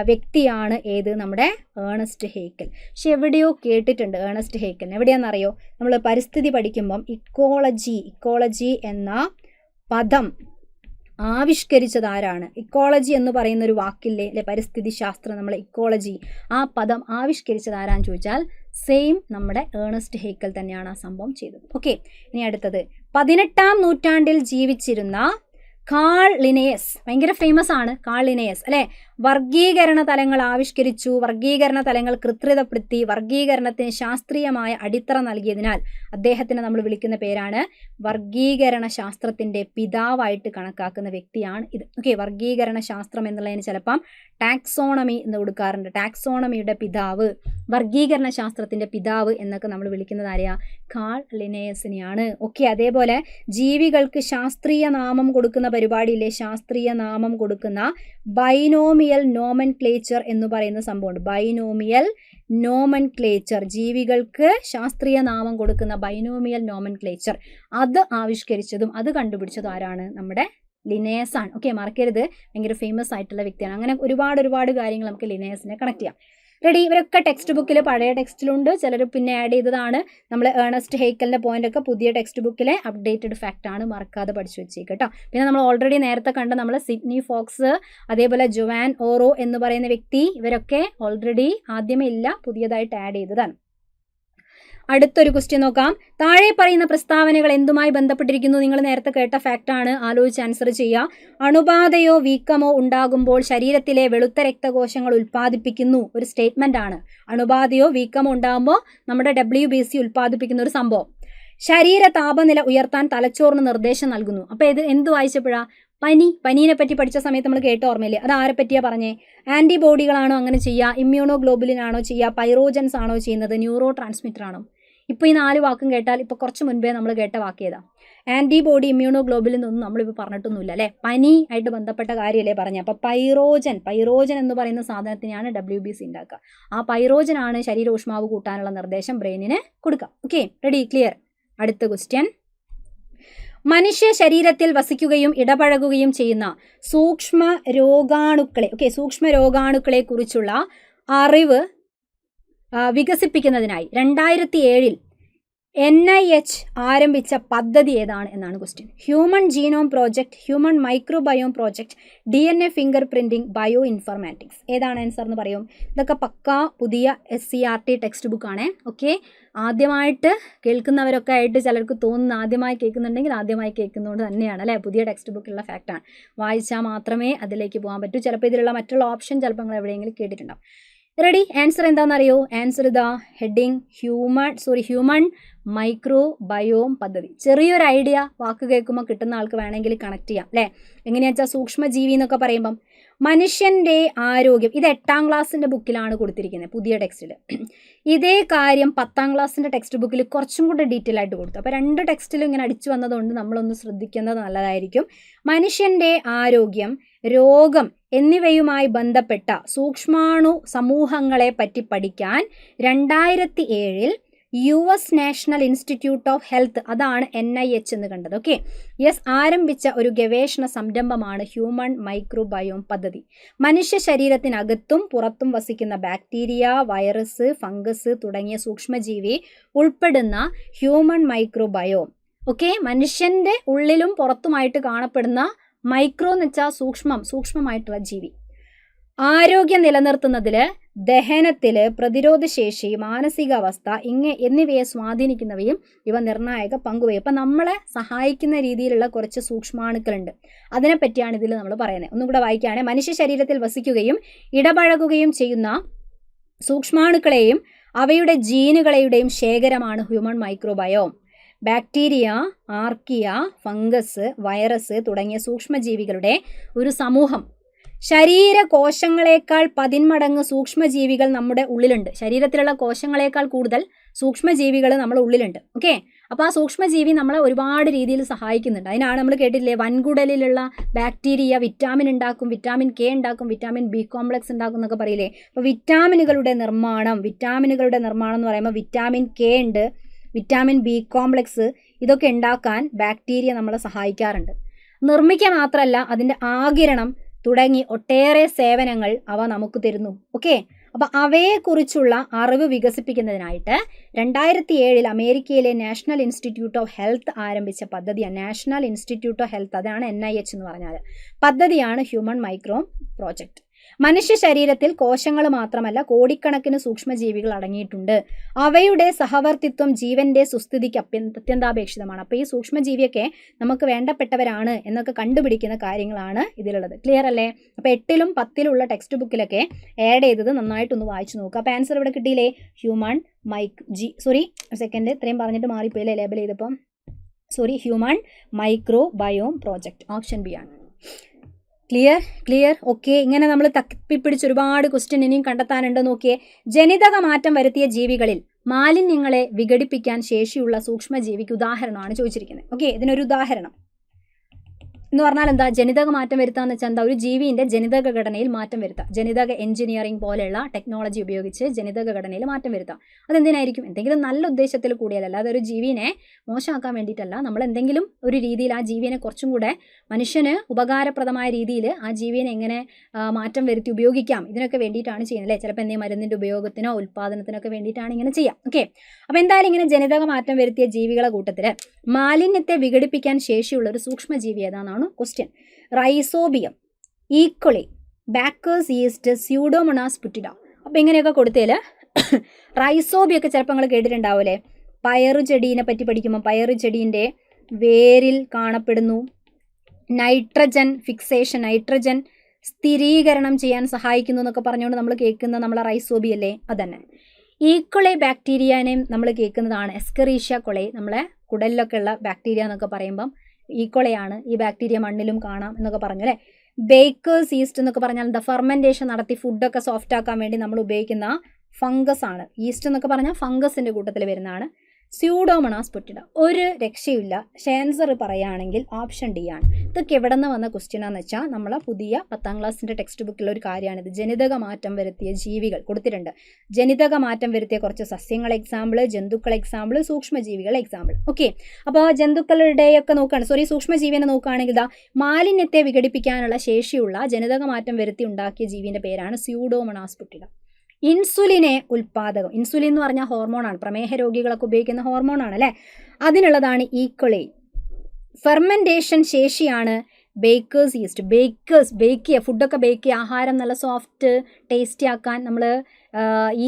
വ്യക്തിയാണ് ഏത്, നമ്മുടെ ഏണസ്റ്റ് ഹേക്കൽ. പക്ഷെ എവിടെയോ കേട്ടിട്ടുണ്ട് ഏണസ്റ്റ് ഹേക്കൽ. എവിടെയാണെന്നറിയോ? നമ്മൾ പരിസ്ഥിതി പഠിക്കുമ്പം ഇക്കോളജി എന്ന പദം ആവിഷ്കരിച്ചത് ആരാണ്? ഇക്കോളജി എന്ന് പറയുന്ന ഒരു വാക്കില്ലേ അല്ലെ, പരിസ്ഥിതി ശാസ്ത്രം, നമ്മളെ ഇക്കോളജി, ആ പദം ആവിഷ്കരിച്ചത് ആരാന്ന് ചോദിച്ചാൽ സെയിം നമ്മുടെ ഏണസ്റ്റ് ഹേക്കൽ തന്നെയാണ് ആ സംഭവം ചെയ്തത്. ഓക്കെ, ഇനി അടുത്തത് 18-ാം നൂറ്റാണ്ടിൽ ജീവിച്ചിരുന്ന കാൾ ലിനേയസ്. ഭയങ്കര ഫേമസ് ആണ് കാൾ ലിനേയസ് അല്ലെ. വർഗീകരണ തലങ്ങൾ ആവിഷ്കരിച്ചു, വർഗീകരണ തലങ്ങൾ കൃത്രിതപ്പെടുത്തി, വർഗീകരണത്തിന് ശാസ്ത്രീയമായ അടിത്തറ നൽകിയതിനാൽ അദ്ദേഹത്തിന് നമ്മൾ വിളിക്കുന്ന പേരാണ് വർഗീകരണ ശാസ്ത്രത്തിന്റെ പിതാവായിട്ട് കണക്കാക്കുന്ന വ്യക്തിയാണ് ഇത്. ഓക്കെ, വർഗീകരണ ശാസ്ത്രം എന്നുള്ളതിന് ചിലപ്പം ടാക്സോണമി എന്ന് കൊടുക്കാറുണ്ട്. ടാക്സോണമിയുടെ പിതാവ്, വർഗീകരണ ശാസ്ത്രത്തിന്റെ പിതാവ് എന്നൊക്കെ നമ്മൾ വിളിക്കുന്നത് ആരെയാ? കാൾ ലിനേയസിനെയാണ്. ഓക്കെ, അതേപോലെ ജീവികൾക്ക് ശാസ്ത്രീയ നാമം കൊടുക്കുന്ന പരിപാടിയില്ലേ, ശാസ്ത്രീയ നാമം കൊടുക്കുന്ന ബൈനോമിയൽ നോമൻക്ലേച്ചർ എന്ന് പറയുന്ന സംഭവമുണ്ട്. ബൈനോമിയൽ നോമൻക്ലേച്ചർ, ജീവികൾക്ക് ശാസ്ത്രീയ നാമം കൊടുക്കുന്ന ബൈനോമിയൽ നോമൻക്ലേച്ചർ, അത് ആവിഷ്കരിച്ചതും അത് കണ്ടുപിടിച്ചതും ആരാണ്? നമ്മുടെ ലിനേയസ് ആണ്. ഓക്കെ, മറക്കരുത്, ഭയങ്കര ഫേമസ് ആയിട്ടുള്ള വ്യക്തിയാണ്. അങ്ങനെ ഒരുപാട് കാര്യങ്ങൾ നമുക്ക് ലിനേയസിനെ കണക്ട് ചെയ്യാം. റെഡി? ഇവരൊക്കെ ടെക്സ്റ്റ് ബുക്കിൽ, പഴയ ടെക്സ്റ്റിലുണ്ട്, ചിലർ പിന്നെ ആഡ് ചെയ്തതാണ്. നമ്മൾ ഏണസ്റ്റ് ഹേക്കലിൻ്റെ പോയിന്റൊക്കെ പുതിയ ടെക്സ്റ്റ് ബുക്കിലെ അപ്ഡേറ്റഡ് ഫാക്റ്റ് ആണ്, മറക്കാതെ പഠിച്ചു വെച്ചേക്ക് കേട്ടോ. പിന്നെ നമ്മൾ ഓൾറെഡി നേരത്തെ കണ്ട നമ്മൾ സിഡ്നി ഫോക്സ്, അതേപോലെ ജോവാൻ ഓറോ എന്ന് പറയുന്ന വ്യക്തി, ഇവരൊക്കെ ഓൾറെഡി ആദ്യമേ ഇല്ല, പുതിയതായിട്ട് ആഡ് ചെയ്തതാണ്. അടുത്തൊരു ക്വസ്റ്റ്യൻ നോക്കാം. താഴെ പറയുന്ന പ്രസ്താവനകൾ എന്തുമായി ബന്ധപ്പെട്ടിരിക്കുന്നു? നിങ്ങൾ നേരത്തെ കേട്ട ഫാക്റ്റാണ്, ആലോചിച്ച് ആൻസർ ചെയ്യുക. അണുബാധയോ വീക്കമോ ഉണ്ടാകുമ്പോൾ ശരീരത്തിലെ വെളുത്ത രക്തകോശങ്ങൾ ഉൽപ്പാദിപ്പിക്കുന്നു, ഒരു സ്റ്റേറ്റ്മെന്റ് ആണ്. അണുബാധയോ വീക്കമോ ഉണ്ടാകുമ്പോൾ നമ്മുടെ WBC ഉൽപ്പാദിപ്പിക്കുന്ന ഒരു സംഭവം. ശരീര താപനില ഉയർത്താൻ തലച്ചോറിന് നിർദ്ദേശം നൽകുന്നു. അപ്പോൾ ഇത് എന്ത് വായിച്ചപ്പോഴാ? പനീനെ പറ്റി പഠിച്ച സമയത്ത് നമ്മൾ കേട്ട ഓർമ്മയില്ലേ? അത് ആരെ പറ്റിയാ പറഞ്ഞേ? ആന്റിബോഡികളാണോ അങ്ങനെ ചെയ്യുക? ഇമ്മ്യൂണോഗ്ലോബുലിൻ ആണോ ചെയ്യുക? പൈറോജൻസ് ആണോ ചെയ്യുന്നത്? ന്യൂറോ ട്രാൻസ്മിറ്റർ ആണോ? ഇപ്പോൾ ഈ 4 വാക്കും കേട്ടാൽ, ഇപ്പോൾ കുറച്ച് മുൻപേ നമ്മൾ കേട്ട വാക്ക് ഏതാ? ആന്റിബോഡി, ഇമ്മ്യൂണോഗ്ലോബുലിൻ ഒന്നും നമ്മളിപ്പോൾ പറഞ്ഞിട്ടൊന്നുമില്ല അല്ലേ. പനി ആയിട്ട് ബന്ധപ്പെട്ട കാര്യമല്ലേ പറഞ്ഞത്. അപ്പോൾ പൈറോജൻ എന്ന് പറയുന്ന സാധനത്തിനെയാണ് WBC ഉണ്ടാക്കുക. ആ പൈറോജൻ ആണ് ശരീരോഷ്മാവ് കൂട്ടാനുള്ള നിർദ്ദേശം ബ്രെയിനിന് കൊടുക്കുക. Okay, ready, clear? അടുത്ത ക്വസ്റ്റ്യൻ. മനുഷ്യ ശരീരത്തിൽ വസിക്കുകയും ഇടപഴകുകയും ചെയ്യുന്ന സൂക്ഷ്മ രോഗാണുക്കളെ കുറിച്ചുള്ള അറിവ് വികസിപ്പിക്കുന്നതിനായി 2007 NIH ആരംഭിച്ച പദ്ധതി ഏതാണ് എന്നാണ് question. Human genome project, human microbiome project, DNA finger printing, bio informatics. ഏതാണ് ആൻസർ എന്ന് പറയും? ഇതൊക്കെ പക്കാ പുതിയ SCERT ടെക്സ്റ്റ് ബുക്കാണ്. ഓക്കെ, ആദ്യമായിട്ട് കേൾക്കുന്നവരൊക്കെ ആയിട്ട് ചിലർക്ക് തോന്നുന്ന, ആദ്യമായി കേൾക്കുന്നുണ്ടെങ്കിൽ ആദ്യമായി കേൾക്കുന്നതുകൊണ്ട് തന്നെയാണ് അല്ലേ. പുതിയ ടെക്സ്റ്റ് ബുക്കിലുള്ള ഫാക്റ്റാണ്, വായിച്ചാൽ മാത്രമേ അതിലേക്ക് പോകാൻ പറ്റൂ. ചിലപ്പോൾ ഇതിലുള്ള മറ്റുള്ള ഓപ്ഷൻ ചിലപ്പോൾ നിങ്ങൾ എവിടെയെങ്കിലും കേട്ടിട്ടുണ്ടാവും. റെഡി? ആൻസർ എന്താണെന്നറിയോ? ആൻസർ ഇതാ, ഹെഡിങ് ഹ്യൂമൻ മൈക്രോബയോം പദ്ധതി. ചെറിയൊരു ഐഡിയ വാക്ക് കേൾക്കുമ്പോൾ കിട്ടുന്ന ആൾക്ക് വേണമെങ്കിൽ കണക്ട് ചെയ്യാം അല്ലേ. എങ്ങനെയാണെന്ന് വെച്ചാൽ സൂക്ഷ്മജീവി എന്നൊക്കെ പറയുമ്പം മനുഷ്യൻ്റെ ആരോഗ്യം, ഇത് 8ാം ക്ലാസ്സിൻ്റെ ബുക്കിലാണ് കൊടുത്തിരിക്കുന്നത്, പുതിയ ടെക്സ്റ്റിൽ. ഇതേ കാര്യം 10ാം ക്ലാസ്സിൻ്റെ ടെക്സ്റ്റ് ബുക്കിൽ കുറച്ചും കൂടെ ഡീറ്റെയിൽ ആയിട്ട് കൊടുത്തു. അപ്പോൾ 2 ടെക്സ്റ്റിലും ഇങ്ങനെ അടിച്ചു വന്നതുകൊണ്ട് നമ്മളൊന്ന് ശ്രദ്ധിക്കുന്നത് നല്ലതായിരിക്കും. മനുഷ്യൻ്റെ ആരോഗ്യം, രോഗം എന്നിവയുമായി ബന്ധപ്പെട്ട സൂക്ഷ്മാണു സമൂഹങ്ങളെ പറ്റി പഠിക്കാൻ 2007 US national institute of health, അതാണ് NIH എന്ന് കണ്ടത്. ഓക്കെ, ആരംഭിച്ച ഒരു ഗവേഷണ സംരംഭമാണ് ഹ്യൂമൻ മൈക്രോബയോം പദ്ധതി. മനുഷ്യ ശരീരത്തിനകത്തും പുറത്തും വസിക്കുന്ന ബാക്ടീരിയ, വൈറസ്, ഫംഗസ് തുടങ്ങിയ സൂക്ഷ്മജീവി ഉൾപ്പെടുന്ന ഹ്യൂമൻ മൈക്രോബയോം. ഓക്കെ, മനുഷ്യൻ്റെ ഉള്ളിലും പുറത്തുമായിട്ട് കാണപ്പെടുന്ന മൈക്രോ എന്ന് വെച്ചാൽ സൂക്ഷ്മമായിട്ടുള്ള ജീവി. ആരോഗ്യം നിലനിർത്തുന്നതിൽ, ദഹനത്തിൽ, പ്രതിരോധശേഷി, മാനസികാവസ്ഥ എന്നിവയെ സ്വാധീനിക്കുന്നവയും ഇവ നിർണായക പങ്കുവയ്ക്കും. അപ്പം നമ്മളെ സഹായിക്കുന്ന രീതിയിലുള്ള കുറച്ച് സൂക്ഷ്മാണുക്കളുണ്ട്, അതിനെപ്പറ്റിയാണ് ഇതിൽ നമ്മൾ പറയുന്നത്. ഒന്നും കൂടെ വായിക്കുകയാണ്. മനുഷ്യ ശരീരത്തിൽ വസിക്കുകയും ഇടപഴകുകയും ചെയ്യുന്ന സൂക്ഷ്മാണുക്കളെയും അവയുടെ ജീനുകളെയും ശേഖരമാണ് human microbiome. Bacteria, archaea, fungus, virus തുടങ്ങിയ സൂക്ഷ്മജീവികളുടെ ഒരു സമൂഹം. ശരീരകോശങ്ങളെക്കാൾ 10 മടങ്ങ് സൂക്ഷ്മജീവികൾ നമ്മുടെ ഉള്ളിലുണ്ട്. ശരീരത്തിലുള്ള കോശങ്ങളെക്കാൾ കൂടുതൽ സൂക്ഷ്മജീവികൾ നമ്മുടെ ഉള്ളിലുണ്ട്. ഓക്കെ, അപ്പോൾ ആ സൂക്ഷ്മജീവി നമ്മളെ ഒരുപാട് രീതിയിൽ സഹായിക്കുന്നുണ്ട്. അതിനാണ് നമ്മൾ കേട്ടില്ലേ, വൻകുടലിലുള്ള ബാക്ടീരിയ വിറ്റാമിൻ ഉണ്ടാക്കും, വിറ്റാമിൻ K ഉണ്ടാക്കും, വിറ്റാമിൻ B കോംപ്ലക്സ് ഉണ്ടാക്കും എന്നൊക്കെ പറയില്ലേ. അപ്പോൾ വിറ്റാമിനുകളുടെ നിർമ്മാണം എന്ന് പറയുമ്പോൾ വിറ്റാമിൻ K ഉണ്ട്, വിറ്റാമിൻ B കോംപ്ലക്സ് ഇതൊക്കെ ഉണ്ടാക്കാൻ ബാക്ടീരിയ നമ്മളെ സഹായിക്കാറുണ്ട്. നിർമ്മിക്കുക മാത്രമല്ല, അതിൻ്റെ ആഗിരണം തുടങ്ങി ഒട്ടേറെ സേവനങ്ങൾ അവ നമുക്ക് തരുന്നു. ഓക്കെ, അപ്പോൾ അവയെക്കുറിച്ചുള്ള അറിവ് വികസിപ്പിക്കുന്നതിനായിട്ട് 2007 അമേരിക്കയിലെ നാഷണൽ ഇൻസ്റ്റിറ്റ്യൂട്ട് ഓഫ് ഹെൽത്ത് ആരംഭിച്ച പദ്ധതിയാണ്. നാഷണൽ ഇൻസ്റ്റിറ്റ്യൂട്ട് ഓഫ് ഹെൽത്ത്, അതാണ് NIH എന്ന് പറഞ്ഞാൽ. പദ്ധതിയാണ് ഹ്യൂമൻ മൈക്രോം പ്രോജക്റ്റ്. മനുഷ്യ ശരീരത്തിൽ കോശങ്ങൾ മാത്രമല്ല, കോടിക്കണക്കിന് സൂക്ഷ്മജീവികൾ അടങ്ങിയിട്ടുണ്ട്. അവയുടെ സഹവർത്തിത്വം ജീവന്റെ സുസ്ഥിതിക്ക് അത്യന്താപേക്ഷിതമാണ്. അപ്പോൾ ഈ സൂക്ഷ്മജീവിയൊക്കെ നമുക്ക് വേണ്ടപ്പെട്ടവരാണ് എന്നൊക്കെ കണ്ടുപിടിക്കുന്ന കാര്യങ്ങളാണ് ഇതിലുള്ളത്. ക്ലിയർ അല്ലേ? അപ്പോൾ 8ലും 10ലുള്ള ടെക്സ്റ്റ് ബുക്കിലൊക്കെ ആഡ് ചെയ്തത് നന്നായിട്ടൊന്ന് വായിച്ചു നോക്കുക. അപ്പോൾ ആൻസർ ഇവിടെ കിട്ടിയില്ലേ? ഹ്യൂമൻ സെക്കൻഡ് ഇത്രയും പറഞ്ഞിട്ട് മാറിപ്പോയില്ലേ ലേബൽ ചെയ്തപ്പം. Human microbiome project, option B ആണ്. Clear okay. ഇങ്ങനെ നമ്മൾ തപ്പിപ്പിടിച്ച് ഒരുപാട് ക്വസ്റ്റ്യൻ ഇനിയും കണ്ടെത്താനുണ്ട്. നോക്കിയേ, ജനിതക മാറ്റം വരുത്തിയ ജീവികളിൽ മാലിന്യങ്ങളെ വിഘടിപ്പിക്കാൻ ശേഷിയുള്ള സൂക്ഷ്മജീവിക്ക് ഉദാഹരണമാണ് ചോദിച്ചിരിക്കുന്നത്. ഓക്കെ, ഇതിനൊരു ഉദാഹരണം എന്ന് പറഞ്ഞാൽ എന്താ? ജനിതക മാറ്റം വരുത്താന്ന് വെച്ചാൽ എന്താ? ഒരു ജീവിന്റെ ജനിതക ഘടനയിൽ മാറ്റം വരുത്താം. ജനിതക എഞ്ചിനീയറിംഗ് പോലെയുള്ള ടെക്നോളജി ഉപയോഗിച്ച് ജനിതക ഘടനയിൽ മാറ്റം വരുത്താം. അതെന്തിനായിരിക്കും? എന്തെങ്കിലും നല്ല ഉദ്ദേശത്തിൽ കൂടിയല്ല, അതൊരു ജീവിനെ മോശമാക്കാൻ വേണ്ടിയിട്ടല്ല. നമ്മൾ എന്തെങ്കിലും ഒരു രീതിയിൽ ആ ജീവിനെ കുറച്ചും കൂടെ മനുഷ്യന് ഉപകാരപ്രദമായ രീതിയിൽ ആ ജീവിനെ എങ്ങനെ മാറ്റം വരുത്തി ഉപയോഗിക്കാം, ഇതിനൊക്കെ വേണ്ടിയിട്ടാണ് ചെയ്യുന്നത് അല്ലേ? ചിലപ്പോൾ എന്തെങ്കിലും മരുന്നിൻ്റെ ഉപയോഗത്തിനോ ഉൽപ്പാദനത്തിനൊക്കെ വേണ്ടിയിട്ടാണ് ഇങ്ങനെ ചെയ്യാം. ഓക്കെ, അപ്പോൾ എന്തായാലും ഇങ്ങനെ ജനിതക മാറ്റം വരുത്തിയ ജീവികളെ കൂട്ടത്തിൽ മാലിന്യത്തെ വിഘടിപ്പിക്കാൻ ശേഷിയുള്ള ഒരു സൂക്ഷ്മജീവി ഏതാണെന്നാണ് question. Rhizobium, E coli, baker's yeast, Pseudomonas putida. അപ്പോൾ ഇങ്ങനെയൊക്കെ കൊടുത്തതിൽ റൈസോബിയൊക്കെ ചിലപ്പോൾ നിങ്ങൾ കേട്ടിട്ടുണ്ടാവില്ലേ? പയറു ചെടീനെ പറ്റി പഠിക്കുമ്പോൾ പയറു ചെടീൻ്റെ വേരിൽ കാണപ്പെടുന്നു നൈട്രജൻ ഫിക്സേഷൻ, നൈട്രജൻ സ്ഥിരീകരണം ചെയ്യാൻ സഹായിക്കുന്നു എന്നൊക്കെ പറഞ്ഞുകൊണ്ട് നമ്മൾ കേൾക്കുന്ന നമ്മളെ റൈസോബി അല്ലേ? അതന്നെ. ഈക്വളെ ബാക്ടീരിയനെയും നമ്മൾ കേൾക്കുന്നതാണ് എസ്കറീഷ്യ കൊളെ, നമ്മളെ കുടലിലൊക്കെ ഉള്ള ബാക്ടീരിയ എന്നൊക്കെ പറയുമ്പം ഈക്വളെയാണ്. ഈ ബാക്ടീരിയ മണ്ണിലും കാണാം എന്നൊക്കെ പറഞ്ഞു അല്ലേ? ബേക്കേഴ്സ് ഈസ്റ്റ് എന്നൊക്കെ പറഞ്ഞാൽ എന്താ? ഫെർമെൻറ്റേഷൻ നടത്തി ഫുഡൊക്കെ സോഫ്റ്റ് ആക്കാൻ വേണ്ടി നമ്മൾ ഉപയോഗിക്കുന്ന ഫംഗസ് ആണ്. ഈസ്റ്റ് എന്നൊക്കെ പറഞ്ഞാൽ ഫംഗസിൻ്റെ കൂട്ടത്തിൽ വരുന്നതാണ്. സ്യൂഡോമോണാസ് പുറ്റിഡ. ഒരു രക്ഷയില്ല. ആൻസർ പറയുകയാണെങ്കിൽ ഓപ്ഷൻ ഡി ആണ്. ഇതൊക്കെ എവിടെ നിന്ന് വന്ന ക്വസ്റ്റ്യൻ ആണെന്ന് വെച്ചാൽ നമ്മളെ പുതിയ 10ാം ക്ലാസ്സിൻ്റെ ടെക്സ്റ്റ് ബുക്കിലുള്ള ഒരു കാര്യമാണിത്. ജനിതക മാറ്റം വരുത്തിയ ജീവികൾ കൊടുത്തിട്ടുണ്ട്. ജനിതക മാറ്റം വരുത്തിയ കുറച്ച് സസ്യങ്ങൾ എക്സാമ്പിൾ, ജന്തുക്കൾ എക്സാമ്പിൾ, സൂക്ഷ്മജീവികൾ എക്സാമ്പിൾ. ഓക്കെ, അപ്പോൾ ജന്തുക്കളുടെയൊക്കെ നോക്കുകയാണ്, സൂക്ഷ്മജീവിനെ നോക്കുകയാണെങ്കിൽ ഇതാ മാലിന്യത്തെ വിഘടിപ്പിക്കാനുള്ള ശേഷിയുള്ള ജനിതക മാറ്റം വരുത്തി ഉണ്ടാക്കിയ ജീവിൻ്റെ പേരാണ് സ്യൂഡോമോണാസ് പുറ്റിഡ. ഇൻസുലിനെ ഉൽപ്പാദകം, ഇൻസുലിൻ എന്ന് പറഞ്ഞാൽ ഹോർമോണാണ്, പ്രമേഹ രോഗികളൊക്കെ ഉപയോഗിക്കുന്ന ഹോർമോണാണ് അല്ലേ? അതിനുള്ളതാണ് ഈക്വളി. ഫെർമെൻറ്റേഷൻ ശേഷിയാണ് ബേക്കേഴ്സ് ഈസ്റ്റ്. ബേക്ക് ചെയ്യുക, ഫുഡൊക്കെ ബേക്ക് ചെയ്യുക, ആഹാരം നല്ല സോഫ്റ്റ് ടേസ്റ്റി ആക്കാൻ നമ്മൾ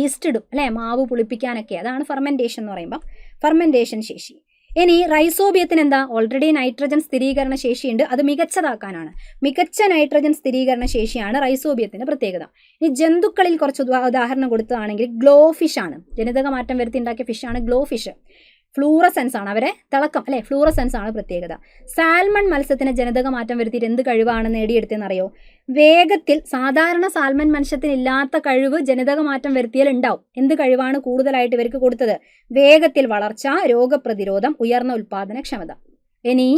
ഈസ്റ്റ് ഇടും അല്ലേ? മാവ് പുളിപ്പിക്കാനൊക്കെ, അതാണ് ഫെർമെൻറ്റേഷൻ എന്ന് പറയുമ്പോൾ ഫെർമെൻറ്റേഷൻ ശേഷി. ഇനി റൈസോബിയത്തിന് എന്താ? ഓൾറെഡി നൈട്രജൻ സ്ഥിരീകരണ ശേഷിയുണ്ട്, അത് മികച്ചതാക്കാനാണ്. മികച്ച നൈട്രജൻ സ്ഥിരീകരണ ശേഷിയാണ് റൈസോബിയത്തിൻ്റെ പ്രത്യേകത. ഇനി ജന്തുക്കളിൽ കുറച്ച് ഉദാഹരണം കൊടുത്തതാണെങ്കിൽ ഗ്ലോ ഫിഷ് ആണ്. ജനിതക മാറ്റം വരുത്തി ഉണ്ടാക്കിയ ഫിഷാണ് ഗ്ലോ ഫിഷ്. ഫ്ലൂറസെൻസ് ആണ്, അവരെ തിളക്കം അല്ലേ? ഫ്ലൂറസെൻസ് ആണ് പ്രത്യേകത. സാൽമൺ മത്സ്യത്തിന് ജനിതക മാറ്റം വരുത്തിയിട്ട് എന്ത് കഴിവാണ് നേടിയെടുത്തതെന്നറിയോ? വേഗത്തിൽ, സാധാരണ സാൽമൺ മത്സ്യത്തിന് ഇല്ലാത്ത കഴിവ് ജനിതക മാറ്റം വരുത്തിയാൽ ഉണ്ടാവും. എന്ത് കഴിവാണ് കൂടുതലായിട്ട് ഇവർക്ക് കൊടുത്തത്? വേഗത്തിൽ വളർച്ച, രോഗപ്രതിരോധം, ഉയർന്ന ഉൽപാദനക്ഷമത. ഇനി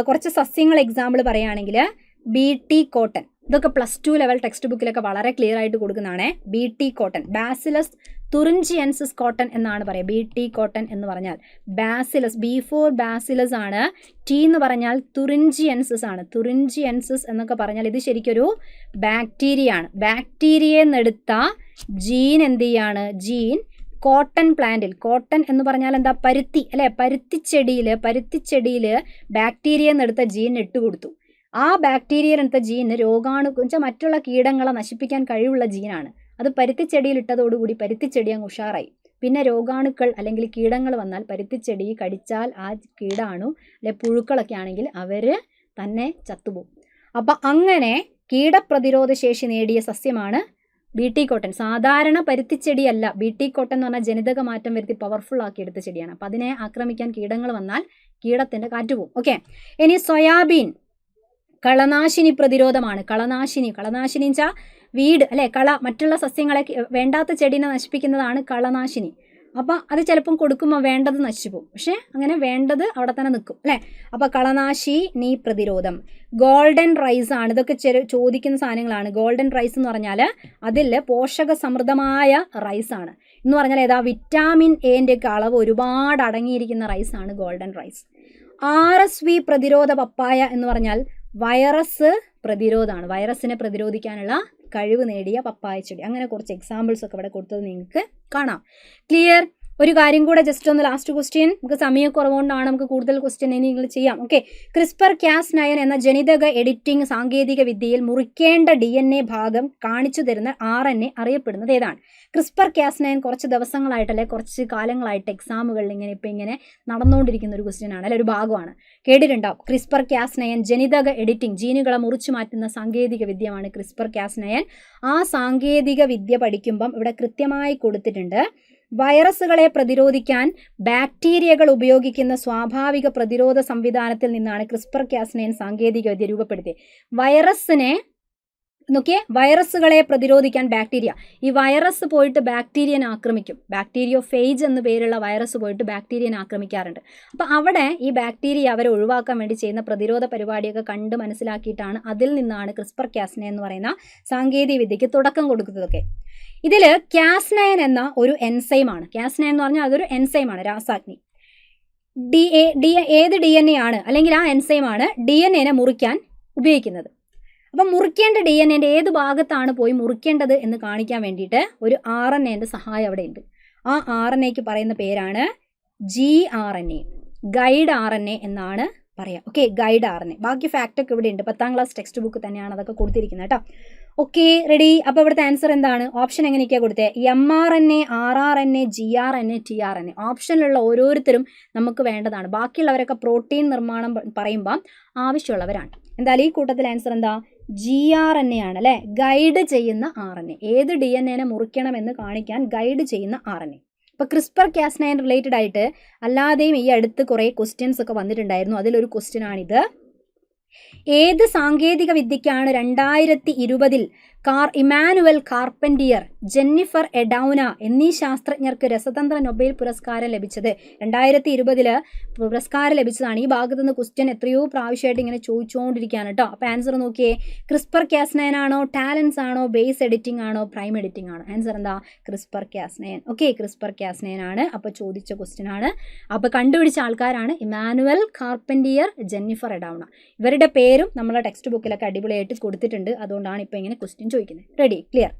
കുറച്ച് സസ്യങ്ങൾ എക്സാമ്പിൾ പറയുകയാണെങ്കിൽ BT കോട്ടൺ, ഇതൊക്കെ +2 ലെവൽ ടെക്സ്റ്റ് ബുക്കിലൊക്കെ വളരെ ക്ലിയർ ആയിട്ട് കൊടുക്കുന്നതാണ്. BT cotton, bacillus thuringiensis cotton എന്നാണ് പറയുക. BT കോട്ടൺ എന്ന് പറഞ്ഞാൽ ബാസിലസ്, B4 ബാസിലസ് ആണ്. T എന്ന് പറഞ്ഞാൽ തുറിഞ്ചിയൻസിസ് ആണ്. തുറിഞ്ചിയൻസിസ് എന്നൊക്കെ പറഞ്ഞാൽ ഇത് ശരിക്കൊരു ബാക്ടീരിയ ആണ്. ബാക്ടീരിയയിൽ നിന്നെടുത്ത ജീൻ എന്ത് ചെയ്യാണ്? ജീൻ കോട്ടൺ പ്ലാന്റിൽ, കോട്ടൺ എന്ന് പറഞ്ഞാൽ എന്താ? പരുത്തി അല്ലേ? പരുത്തിച്ചെടിയിൽ ബാക്ടീരിയയിൽ നിന്നെടുത്ത ജീൻ ഇട്ടുകൊടുത്തു. ആ ബാക്ടീരിയയിൽ എടുത്ത ജീന് മറ്റുള്ള കീടങ്ങളെ നശിപ്പിക്കാൻ കഴിവുള്ള ജീനാണ്. അത് പരുത്തിച്ചെടിയിൽ ഇട്ടതോടുകൂടി പരുത്തിച്ചെടി അങ്ങ് ഉഷാറായി. പിന്നെ രോഗാണുക്കൾ അല്ലെങ്കിൽ കീടങ്ങൾ വന്നാൽ പരുത്തിച്ചെടി കടിച്ചാൽ ആ കീടാണു അല്ലെ പുഴുക്കളൊക്കെ ആണെങ്കിൽ അവർ തന്നെ ചത്തുപോകും. അപ്പം അങ്ങനെ കീടപ്രതിരോധ ശേഷി നേടിയ സസ്യമാണ് BT കോട്ടൺ. സാധാരണ പരുത്തിച്ചെടിയല്ല. BT കോട്ടൺ എന്ന് പറഞ്ഞാൽ ജനിതക മാറ്റം വരുത്തി പവർഫുൾ ആക്കി എടുത്ത ചെടിയാണ്. അപ്പം അതിനെ ആക്രമിക്കാൻ കീടങ്ങൾ വന്നാൽ കീടത്തിൻ്റെ കാറ്റുപോകും. ഓക്കെ, ഇനി സോയാബീൻ കളനാശിനി പ്രതിരോധമാണ്. കളനാശിനി വെച്ചാൽ വീട് അല്ലേ? മറ്റുള്ള സസ്യങ്ങളെ വേണ്ടാത്ത ചെടീനെ നശിപ്പിക്കുന്നതാണ് കളനാശിനി. അപ്പം അത് ചിലപ്പം കൊടുക്കുമ്പോൾ വേണ്ടത് നശിച്ചു പോകും. പക്ഷേ അങ്ങനെ വേണ്ടത് അവിടെ തന്നെ നിൽക്കും അല്ലേ. അപ്പോൾ കളനാശി നീ പ്രതിരോധം. ഗോൾഡൻ റൈസ് ആണ്. ഇതൊക്കെ ചോദിക്കുന്ന സാധനങ്ങളാണ്. ഗോൾഡൻ റൈസ് എന്ന് പറഞ്ഞാൽ അതിൽ പോഷക സമൃദ്ധമായ റൈസാണ് എന്ന് പറഞ്ഞാൽ ഏതാ, വിറ്റാമിൻ എന്റെ ഒക്കെ അളവ് ഒരുപാട് അടങ്ങിയിരിക്കുന്ന റൈസാണ് ഗോൾഡൻ റൈസ്. RSV പ്രതിരോധ പപ്പായ എന്ന് പറഞ്ഞാൽ വൈറസ് പ്രതിരോധമാണ്. വൈറസിനെ പ്രതിരോധിക്കാനുള്ള കഴിവ് നേടിയ പപ്പായ ചെടി. അങ്ങനെ കുറച്ച് എക്സാമ്പിൾസ് ഒക്കെ ഇവിടെ കൊടുത്തത് നിങ്ങൾക്ക് കാണാം. ക്ലിയർ? ഒരു കാര്യം കൂടെ ജസ്റ്റ് ഒന്ന് ലാസ്റ്റ് ക്വസ്റ്റ്യൻ. നമുക്ക് സമയക്കുറവുകൊണ്ടാണ് നമുക്ക് കൂടുതൽ ക്വസ്റ്റ്യൻ ഇനി നിങ്ങൾ ചെയ്യാം. ഓക്കെ. CRISPR-Cas9 എന്ന ജനിതക എഡിറ്റിംഗ് സാങ്കേതിക വിദ്യയിൽ മുറിക്കേണ്ട DNA ഭാഗം കാണിച്ചു തരുന്ന RNA അറിയപ്പെടുന്നത് ഏതാണ്? CRISPR-Cas9 കുറച്ച് ദിവസങ്ങളായിട്ടല്ലേ കുറച്ച് കാലങ്ങളായിട്ട് എക്സാമുകളിൽ ഇങ്ങനെ നടന്നുകൊണ്ടിരിക്കുന്ന ഒരു ക്വസ്റ്റ്യൻ ആണ്, അല്ലെ ഒരു ഭാഗമാണ്. കേട്ടിട്ടുണ്ടാവും. CRISPR-Cas9 ജനിതക എഡിറ്റിംഗ്, ജീനുകളെ മുറിച്ചു മാറ്റുന്ന സാങ്കേതിക വിദ്യയാണ് CRISPR-Cas9. ആ സാങ്കേതിക വിദ്യ പഠിക്കുമ്പം ഇവിടെ കൃത്യമായി കൊടുത്തിട്ടുണ്ട്, വൈറസുകളെ പ്രതിരോധിക്കാൻ ബാക്ടീരിയകൾ ഉപയോഗിക്കുന്ന സ്വാഭാവിക പ്രതിരോധ സംവിധാനത്തിൽ നിന്നാണ് CRISPR-Cas9 സാങ്കേതിക വിദ്യ രൂപപ്പെടുത്തിയത്. വൈറസുകളെ പ്രതിരോധിക്കാൻ ബാക്ടീരിയ, ഈ വൈറസ് പോയിട്ട് ബാക്ടീരിയനെ ആക്രമിക്കും. ബാക്ടീരിയോഫേജ് എന്ന പേരുള്ള വൈറസ് പോയിട്ട് ബാക്ടീരിയനെ ആക്രമിക്കാറുണ്ട്. അപ്പോൾ അവിടെ ഈ ബാക്ടീരിയ അവരെ ഒഴിവാക്കാൻ വേണ്ടി ചെയ്യുന്ന പ്രതിരോധ പരിപാടിയൊക്കെ കണ്ട് മനസ്സിലാക്കിയിട്ടാണ്, അതിൽ നിന്നാണ് CRISPR-Cas9 എന്ന് പറയുന്ന സാങ്കേതിക വിദ്യയ്ക്ക് തുടക്കം കൊടുക്കുന്നതൊക്കെ. ഇതിൽ Cas9 എന്ന ഒരു എൻസൈമാണ്. Cas9 എന്ന് പറഞ്ഞാൽ അതൊരു എൻസൈമാണ്, രാസാഗ്നി. ഏത് DNA ആണ് അല്ലെങ്കിൽ ആ എൻസൈമാണ് DNA മുറിക്കാൻ ഉപയോഗിക്കുന്നത്. അപ്പം മുറിക്കേണ്ട DNA ഏത് ഭാഗത്താണ് പോയി മുറിക്കേണ്ടത് എന്ന് കാണിക്കാൻ വേണ്ടിയിട്ട് ഒരു RNA സഹായം അവിടെ ഉണ്ട്. ആ RNAക്ക് പറയുന്ന പേരാണ് gRNA, ഗൈഡ് RNA എന്നാണ് പറയാം. Okay, guide RNA. ബാക്കി ഫാക്റ്റൊക്കെ ഇവിടെ ഉണ്ട്, 10ാം ക്ലാസ് ടെക്സ്റ്റ് ബുക്ക് തന്നെയാണ് അതൊക്കെ കൊടുത്തിരിക്കുന്നത് കേട്ടോ. Okay, ready? അപ്പോൾ ഇവിടുത്തെ ആൻസർ എന്താണ്? ഓപ്ഷൻ എങ്ങനെയൊക്കെയാണ് കൊടുത്തത്? mRNA, rRNA, gRNA, tRNA. ഓപ്ഷനിലുള്ള ഓരോരുത്തരും നമുക്ക് വേണ്ടതാണ്. ബാക്കിയുള്ളവരൊക്കെ പ്രോട്ടീൻ നിർമ്മാണം പറയുമ്പോൾ ആവശ്യമുള്ളവരാണ്. എന്തായാലും ഈ കൂട്ടത്തിൽ ആൻസർ എന്താ? gRNA ആണ് അല്ലേ, ഗൈഡ് ചെയ്യുന്ന RNA. ഏത് DNA മുറിക്കണമെന്ന് കാണിക്കാൻ ഗൈഡ് ചെയ്യുന്ന RNA. ഇപ്പോൾ CRISPR-Cas9 റിലേറ്റഡ് ആയിട്ട് അല്ലാതെയും ഈ അടുത്ത് കുറേ ക്വസ്റ്റ്യൻസ് ഒക്കെ വന്നിട്ടുണ്ടായിരുന്നു. അതിലൊരു ക്വസ്റ്റ്യൻ ആണിത്. ഏത് സാങ്കേതിക വിദ്യയ്ക്കാണ് 2020 ഇമാനുവൽ കാർപ്പൻറ്റിയർ, ജെന്നിഫർ എഡൌന എന്നീ ശാസ്ത്രജ്ഞർക്ക് രസതന്ത്ര നൊബേൽ പുരസ്കാരം ലഭിച്ചത്? 2020 പുരസ്കാരം ലഭിച്ചതാണ്. ഈ ഭാഗത്തു നിന്ന് ക്വസ്റ്റ്യൻ എത്രയോ പ്രാവശ്യമായിട്ട് ഇങ്ങനെ ചോദിച്ചുകൊണ്ടിരിക്കുകയാണ് കേട്ടോ. അപ്പോൾ ആൻസർ നോക്കിയേ, CRISPR-Cas9 ആണോ, ടാലൻസ് ആണോ, ബേസ് എഡിറ്റിംഗ് ആണോ, പ്രൈം എഡിറ്റിംഗ് ആണോ? ആൻസർ എന്താ? CRISPR-Cas9. ഓക്കെ, CRISPR-Cas9 ആണ്. അപ്പോൾ ചോദിച്ച ക്വസ്റ്റ്യൻ ആണ്. അപ്പോൾ കണ്ടുപിടിച്ച ആൾക്കാരാണ് ഇമാനുവൽ കാർപ്പൻറ്റിയർ, ജെന്നിഫർ എഡൌന. ഇവരുടെ പേരും നമ്മളെ ടെക്സ്റ്റ് ബുക്കിലൊക്കെ അടിപൊളിയായിട്ട് കൊടുത്തിട്ടുണ്ട്. അതുകൊണ്ടാണ് ഇപ്പോൾ ഇങ്ങനെ ക്വസ്റ്റ്യൻ ചോദിക്കുന്നത്. റെഡി? ക്ലിയർ?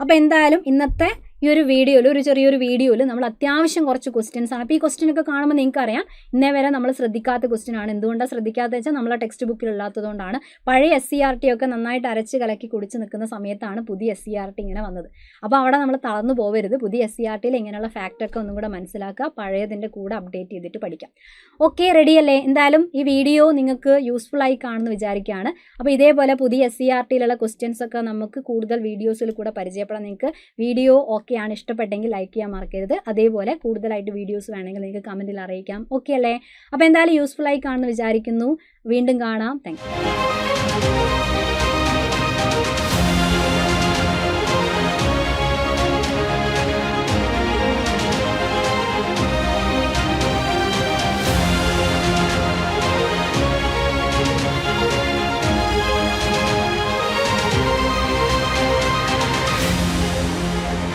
അപ്പോൾ എന്തായാലും ഇന്നത്തെ ഈ ഒരു വീഡിയോയിൽ, ഒരു ചെറിയൊരു വീഡിയോയിൽ നമ്മൾ അത്യാവശ്യം കുറച്ച് ക്വസ്റ്റ്യൻസ് ആണ്. അപ്പോൾ ഈ ക്വസ്റ്റ്യനൊക്കെ കാണുമ്പോൾ നിങ്ങൾക്ക് അറിയാം ഇന്നേ വരെ നമ്മൾ ശ്രദ്ധിക്കാത്ത ക്വസ്റ്റ്യൻ ആണ്. എന്തുകൊണ്ടാണ് ശ്രദ്ധിക്കാത്തത് വെച്ചാൽ നമ്മളെ ടെക്സ്റ്റ് ബുക്കിൽ ഇല്ലാത്തതുകൊണ്ടാണ്. പഴയ SCRT ഒക്കെ നന്നായിട്ട് അരച്ച് കലക്കി കുടിച്ച് നിൽക്കുന്ന സമയത്താണ് പുതിയ SCRT ഇങ്ങനെ വന്നത്. അപ്പോൾ അവിടെ നമ്മൾ തളർന്നു പോകരുത്. പുതിയ SCRTയിൽ ഇങ്ങനെയുള്ള ഫാക്റ്റൊക്കെ ഒന്നും കൂടെ മനസ്സിലാക്കുക, പഴയതിൻ്റെ കൂടെ അപ്ഡേറ്റ് ചെയ്തിട്ട് പഠിക്കാം. ഓക്കെ, റെഡിയല്ലേ? എന്തായാലും ഈ വീഡിയോ നിങ്ങൾക്ക് യൂസ്ഫുൾ ആയി കാണുമെന്ന് വിചാരിക്കുകയാണ്. അപ്പോൾ ഇതേപോലെ പുതിയ SCRTയിലുള്ള ക്വസ്റ്റ്യൻസ് ഒക്കെ നമുക്ക് കൂടുതൽ വീഡിയോസിൽ കൂടെ പരിചയപ്പെടാൻ നിങ്ങൾക്ക് വീഡിയോ ആണ് ഇഷ്ടപ്പെട്ടെങ്കിൽ ലൈക്ക് ചെയ്യാൻ മറക്കരുത്. അതേപോലെ കൂടുതലായിട്ട് വീഡിയോസ് വേണമെങ്കിൽ നിങ്ങൾക്ക് കമൻറ്റിൽ അറിയിക്കാം. ഓക്കെ അല്ലേ? അപ്പോൾ എന്തായാലും യൂസ്ഫുൾ ആയി കാണുമെന്ന് വിചാരിക്കുന്നു. വീണ്ടും കാണാം. Thank you.